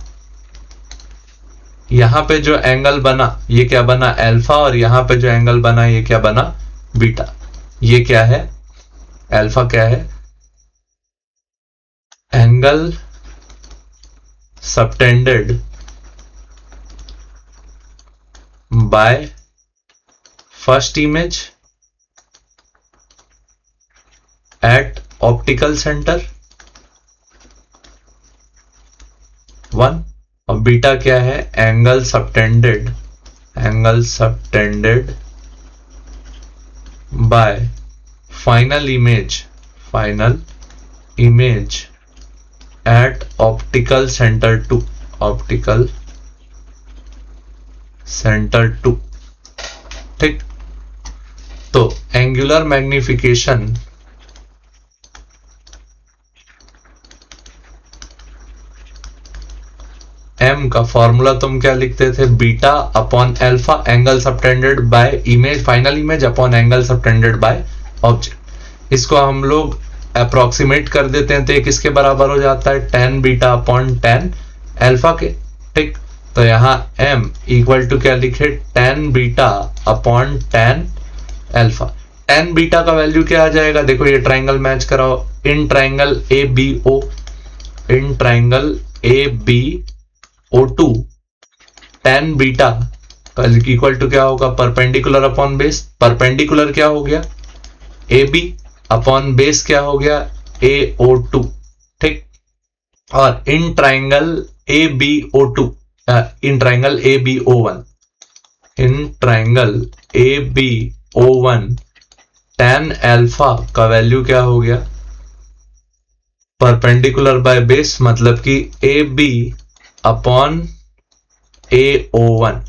यहां पे जो एंगल बना ये क्या बना, अल्फा, और यहां पे जो एंगल बना ये क्या बना, बीटा। ये क्या है, अल्फा क्या है, angle subtended by first image at optical centre 1, और बीटा क्या है, angle subtended bye final image at optical centre 2। ठीक, तो एंगुलर मैग्निफिकेशन m का फॉर्मूला तुम क्या लिखते थे, beta upon alpha angle subtended bye image, final image upon angle subtended by object. इसको हम लोग अप्रोक्सीमेट कर देते हैं तो ये किसके बराबर हो जाता है, tan beta upon tan alpha के। ठीक, तो यहां m इक्वल टू क्या लिखे, tan beta upon tan alpha. tan beta का वैल्यू क्या आ जाएगा, देखो ये ट्राइंगल मैच कराओ, in triangle A B O2 tan beta equal to क्या होगा, परपेंडिकुलर अपॉन बेस। परपेंडिकुलर क्या हो गया, AB अपॉन बेस क्या हो गया, AO2। ठीक, और in triangle ABO2, in triangle ABO1, in triangle ABO1 tan alpha का वैल्यू क्या हो गया, परपेंडिकुलर बाय बेस, मतलब कि AB upon AO1।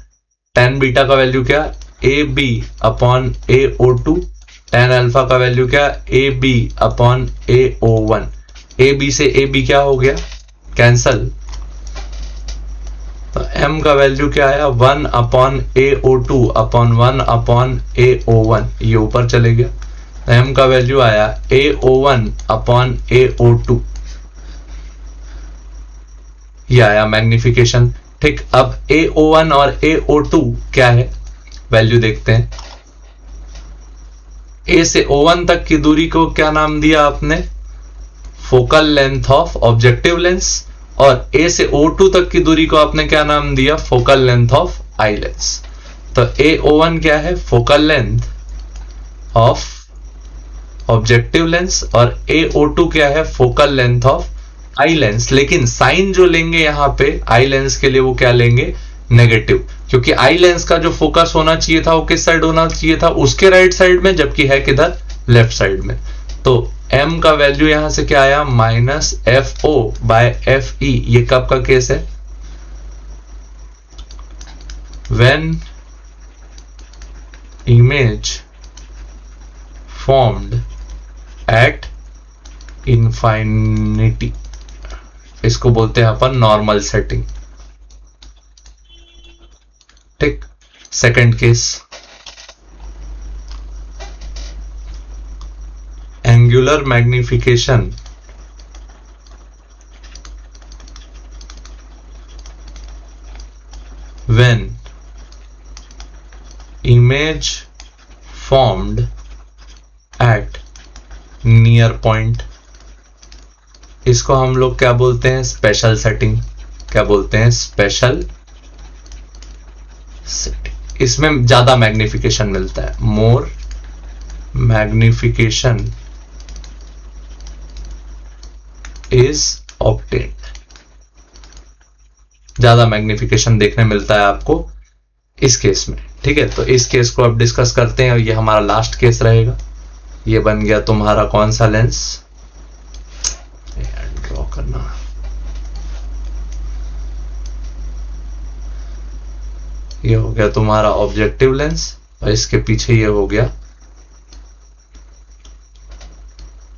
tan beta का वैल्यू क्या, AB upon AO2, tan alpha का वैल्यू क्या, AB अपॉन AO1। AB से AB क्या हो गया, कैंसल, तो m का वैल्यू क्या आया, 1 upon AO2 upon 1 upon AO1, ये ऊपर चले गया। m का वैल्यू आया AO1 अपॉन AO2, ये आया मैग्निफिकेशन। ठीक, अब AO1 और AO2 क्या है, वैल्यू देखते हैं। A से O1 तक की दूरी को क्या नाम दिया आपने, focal length of objective lens, और A से O2 तक की दूरी को आपने क्या नाम दिया, focal length of eye lens. तो AO1 क्या है, focal length of objective lens, और AO2 क्या है, focal length of eye lens. लेकिन साइन जो लेंगे यहां पे आई लेंस के लिए वो क्या लेंगे, नेगेटिव, क्योंकि आई लेंस का जो फोकस होना चाहिए था वो किस साइड होना चाहिए था, उसके राइट साइड में, जबकि है किधर, लेफ्ट साइड में। तो m का वैल्यू यहां से क्या आया, माइनस FO बाय FE। ये कब का केस है, व्हेन इमेज फॉर्म्ड एट इनफाइनिटी, इसको बोलते हैं अपन नॉर्मल सेटिंग। ठीक, second case, angular magnification when image formed at near point, इसको हम लोग क्या बोलते हैं, स्पेशल सेटिंग। क्या बोलते हैं, स्पेशल सेटिंग। इसमें ज्यादा मैग्निफिकेशन मिलता है, मोर मैग्निफिकेशन इज ऑब्टेन्ड, ज्यादा मैग्निफिकेशन देखने मिलता है आपको इस केस में। ठीक है, तो इस केस को अब डिस्कस करते हैं, और ये हमारा लास्ट केस रहेगा। ये बन गया तुम्हारा कौन सा लेंस, ड्रॉ करना, ये हो गया तुम्हारा ऑब्जेक्टिव लेंस और इसके पीछे ये हो गया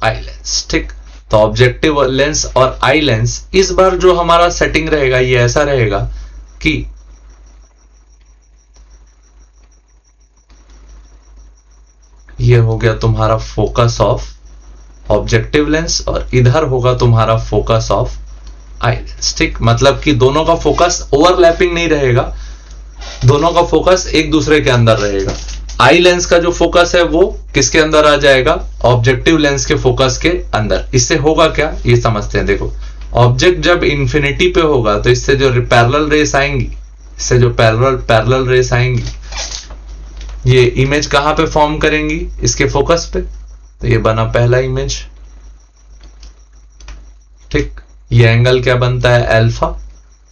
आई लेंस। ठीक, तो ऑब्जेक्टिव लेंस और आई लेंस, इस बार जो हमारा सेटिंग रहेगा ये ऐसा रहेगा कि ये हो गया तुम्हारा फोकस ऑफ ऑब्जेक्टिव लेंस और इधर होगा तुम्हारा फोकस ऑफ आई लेंस। ठीक, मतलब कि दोनों का फोकस ओवरलैपिंग नहीं रहेगा, दोनों का फोकस एक दूसरे के अंदर रहेगा। आई लेंस का जो फोकस है वो किसके अंदर आ जाएगा, ऑब्जेक्टिव लेंस के फोकस के अंदर। इससे होगा क्या ये समझते हैं। देखो, ऑब्जेक्ट जब इंफिनिटी पे होगा तो इससे जो पैरेलल रेस आएंगी, इससे जो पैरेलल रेस आएंगी, ये इमेज कहां पे फॉर्म करेंगी, इसके फोकस पे। तो ये बना पहला इमेज। ठीक, ये एंगल क्या बनता है, अल्फा,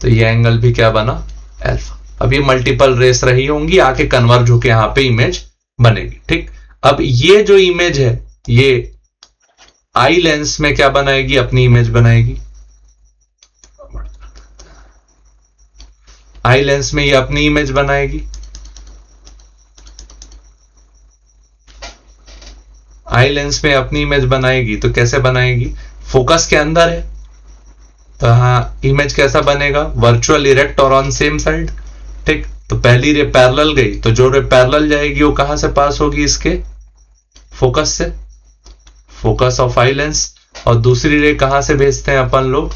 तो ये एंगल भी क्या बना, अल्फा। अब ये मल्टीपल रेस रही होंगी, आके कन्वर्ज होके यहां पे इमेज बनेगी। ठीक, अब ये जो इमेज है ये आई लेंस में क्या बनाएगी, अपनी इमेज बनाएगी। आई लेंस में ये अपनी इमेज बनाएगी। आई लेंस में अपनी इमेज बनाएगी तो कैसे बनाएगी, फोकस के अंदर है तो हाँ, इमेज कैसा बनेगा, वर्चुअल इरेक्ट और ऑन सेम साइड। ठीक, तो पहली रे पैरेलल गई तो जो रे पैरेलल जाएगी वो कहां से पास होगी, इसके फोकस से, फोकस ऑफ आई लेंस। और दूसरी रे कहां से भेजते हैं अपन लोग,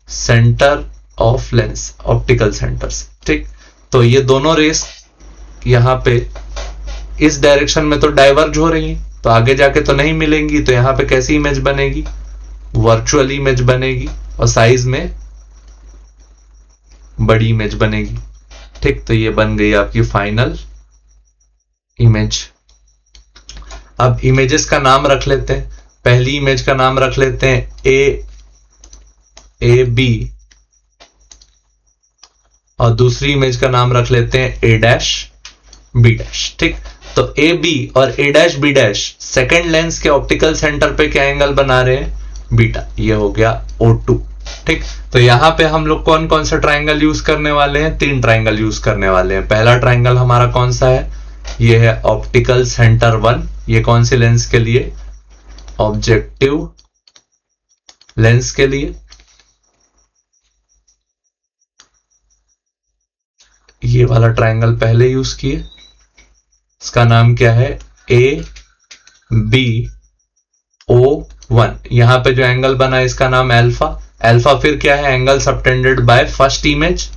centre of lens, optical centre से। ठीक, तो ये दोनों रेस यहां पे इस डायरेक्शन में तो डाइवर्ज हो रही है, तो आगे जाके तो नहीं मिलेंगी, तो यहां पे कैसी इमेज बनेगी, वर्चुअल इमेज बनेगी और साइज में बड़ी इमेज बनेगी। ठीक, तो ये बन गई आपकी फाइनल इमेज। अब इमेजेस का नाम रख लेते हैं। पहली इमेज का नाम रख लेते हैं ए बी और दूसरी इमेज का नाम रख लेते हैं ए डैश बी डैश। ठीक, तो ए बी और A dash B dash second lens के ऑप्टिकल सेंटर पे क्या एंगल बना रहे हैं, बीटा। ये हो गया O2। ठीक, तो यहां पे हम लोग कौन कौन सा ट्राइंगल यूज करने वाले हैं, 3 ट्राइंगल यूज करने वाले हैं। पहला ट्राइंगल हमारा कौन सा है, ये है ऑप्टिकल सेंटर 1। ये कौन सी लेंस के लिए, ऑब्जेक्टिव लेंस के लिए। ये वाला ट्राइंगल पहले यूज किए, इसका नाम क्या है, ABO1। यहां पे जो एंगल बना है इसका नाम अल्फा। अल्फा फिर क्या है, angle subtended by first image.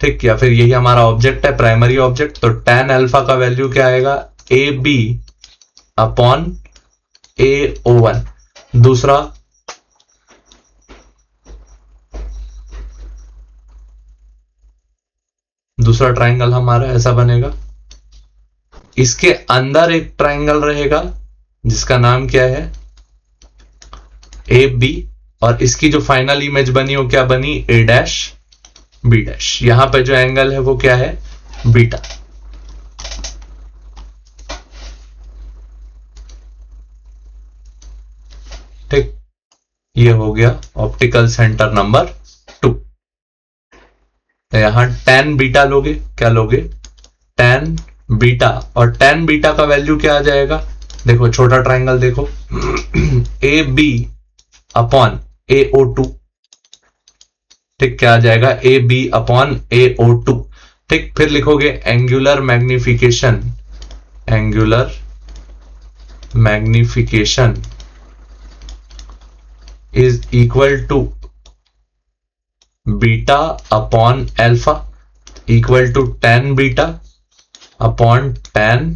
ठीक, या फिर यही हमारा ऑब्जेक्ट है, प्राइमरी ऑब्जेक्ट। तो tan अल्फा का वैल्यू क्या आएगा, AB अपॉन AO1। दूसरा ट्राइंगल हमारा ऐसा बनेगा। इसके अंदर एक ट्राइंगल रहेगा जिसका नाम क्या है, AB, और इसकी जो फाइनल इमेज बनी वो क्या बनी, A डैश B डैश। यहां पे जो एंगल है वो क्या है, बीटा। ठीक, ये हो गया ऑप्टिकल सेंटर नंबर 2। तो यहां tan बीटा लोगे, क्या लोगे, tan बीटा, और tan बीटा का वैल्यू क्या आ जाएगा, देखो छोटा ट्राइंगल देखो, AB अपॉन AO2। ठीक, क्या आ जाएगा, AB अपॉन AO2। ठीक, फिर लिखोगे angular magnification is equal to beta upon alpha equal to tan beta upon tan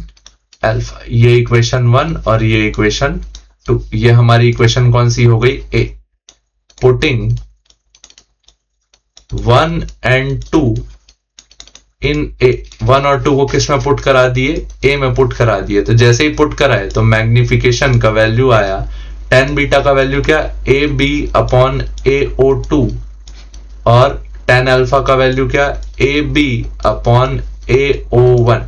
alpha. ये इक्वेशन 1 और ये इक्वेशन 2। ये हमारी इक्वेशन कौन सी हो गई, A। Putting 1 and 2 in A, 1 और 2 को किस में पुट करा दिए, A में पुट करा दिए। तो जैसे ही पुट कराए तो मैग्निफिकेशन का वैल्यू आया, tan बीटा का वैल्यू क्या, AB अपॉन AO2, और tan अल्फा का वैल्यू क्या, AB अपॉन AO1।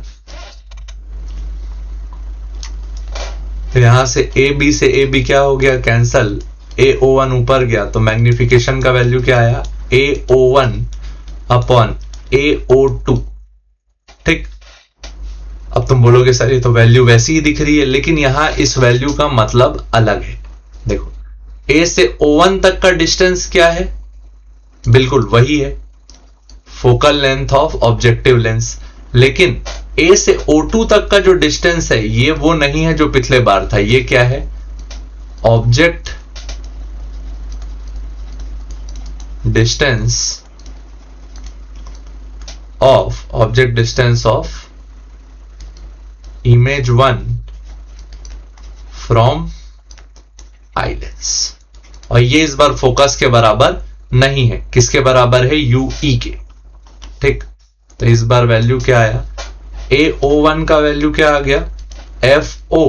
तो यहां से AB से AB क्या हो गया, कैंसल, AO1 ऊपर गया तो मैग्निफिकेशन का वैल्यू क्या आया, AO1 अपॉन AO2। तुम बोलोगे सर ये तो वैल्यू वैसी ही दिख रही है, लेकिन यहां इस वैल्यू का मतलब अलग है। देखो A से O1 तक का डिस्टेंस क्या है, बिल्कुल वही है, focal length of objective lens. लेकिन A से O2 तक का जो डिस्टेंस है ये वो नहीं है जो पिछले बार था, ये क्या है, object distance of image 1 from eye lens. और ये इस बार फोकस के बराबर नहीं है, किसके बराबर है, UE के। ठीक, तो इस बार वैल्यू क्या आया, AO1 का वैल्यू क्या आ गया, FO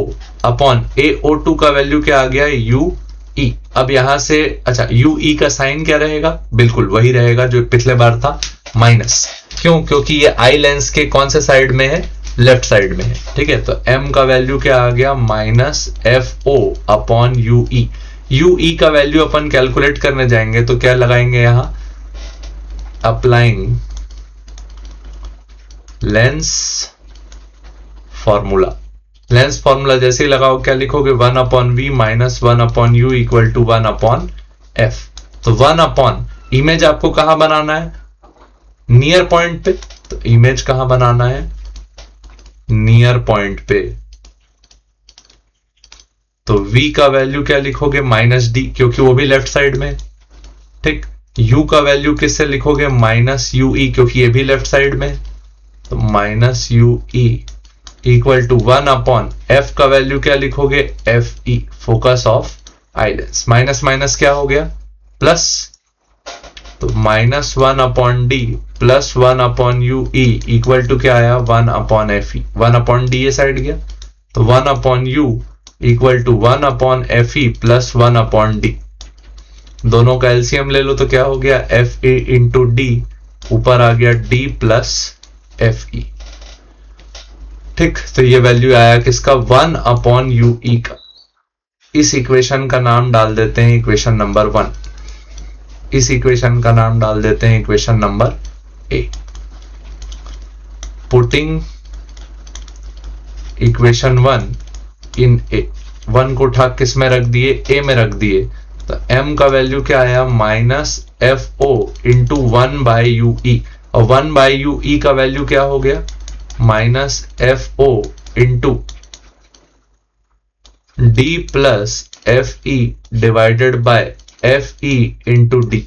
अपॉन AO2 का वैल्यू क्या आ गया, UE। अब यहां से अच्छा UE का साइन क्या रहेगा, बिल्कुल वही रहेगा जो पिछले बार था, माइनस। क्यों, क्योंकि ये आई लेंस के कौन से साइड में है, लेफ्ट साइड में है। ठीक है, तो M का वैल्यू क्या आ गया, minus FO upon UE। UE का वैल्यू अपन कैलकुलेट करने जाएंगे तो क्या लगाएंगे यहां, applying lens formula. Lens formula जैसे ही लगाओ क्या लिखोगे, 1 upon V minus 1 upon U equal to 1 upon F। तो 1 अपॉन इमेज आपको कहां बनाना है, नियर पॉइंट पे, तो इमेज कहां बनाना है, नियर पॉइंट पे। तो V का वैल्यू क्या लिखोगे, माइनस D, क्योंकि वो भी लेफ्ट साइड में। ठीक, U का वैल्यू किससे लिखोगे, माइनस UE, क्योंकि ये भी लेफ्ट साइड में। तो minus UE equal to 1 upon F का वैल्यू क्या लिखोगे, FE, focus of eye lens. Minus minus क्या हो गया, प्लस, तो minus 1 upon D plus 1 upon UE equal to क्या आया, 1 अपॉन FE। 1 अपॉन D ये साइड गया, तो 1 upon U equal to 1 upon FE plus 1 upon D। दोनों का एलसीएम ले लो तो क्या हो गया, FE इंटू D, ऊपर आ गया D प्लस FE। ठीक, तो ये वैल्यू आया किसका, 1 अपॉन UE का। इस इक्वेशन का नाम डाल देते हैं इक्वेशन नंबर 1, इस इक्वेशन का नाम डाल देते हैं equation number A। Putting equation 1 in A, 1 को उठा किस में रख दिए, A में रख दिए। तो M का वैल्यू क्या आया, minus FO into 1 by UE, और 1 बाई UE का वैल्यू क्या हो गया, minus FO into D plus FE divided by FE into D।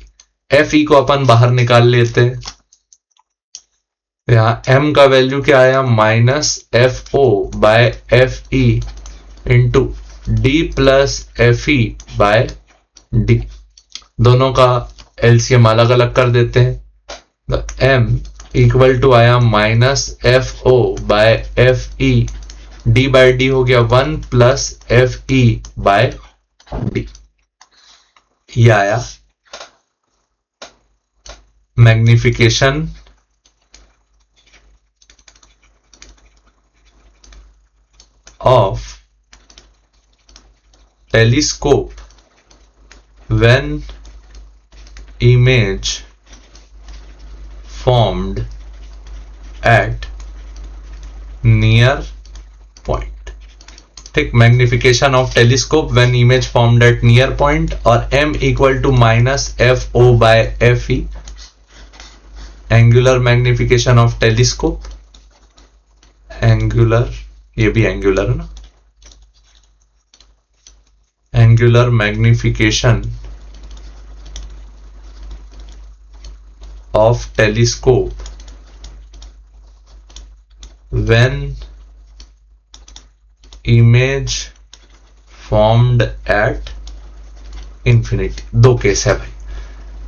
FE को अपन बाहर निकाल लेते हैं, यहां M का वैल्यू क्या आया, minus FO by FE into D plus FE by D। दोनों का एलसीएम अलग अलग कर देते हैं, तो M इक्वल टू आया minus FO by FE, D by D हो गया 1 प्लस FE बाय D। ये आया magnification of telescope when image formed at near point। ठीक, magnification of telescope when image formed at near point, और M equal to minus FO by FE, angular magnification of telescope, angular, ये भी angular है ना, angular magnification of telescope when image formed at infinity. दो case है भाई,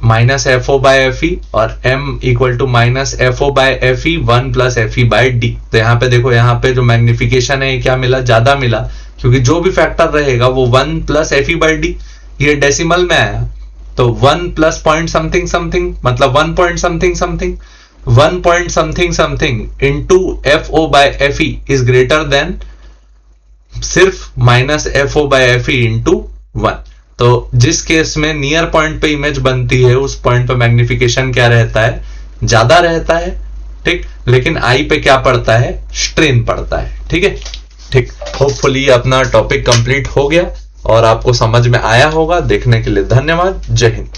minus FO by FE और M equal to minus FO by FE 1 plus FE by D। तो यहाँ पे देखो, यहाँ पे जो मैग्निफिकेशन है क्या मिला, ज्यादा मिला, क्योंकि जो भी फैक्टर रहेगा वो 1 प्लस FE बाय D। ये डेसिमल में आया तो 1 प्लस पॉइंट समथिंग समथिंग, मतलब 1 point something something, 1 point something something into FO by FE is greater than सिर्फ minus FO by FE into 1। तो जिस केस में नियर पॉइंट पे इमेज बनती है उस पॉइंट पे मैग्निफिकेशन क्या रहता है, ज्यादा रहता है। ठीक, लेकिन आई पे क्या पड़ता है, स्ट्रेन पड़ता है। ठीक है, ठीक। होपफुली अपना टॉपिक कंप्लीट हो गया और आपको समझ में आया होगा। देखने के लिए धन्यवाद। जय हिंद।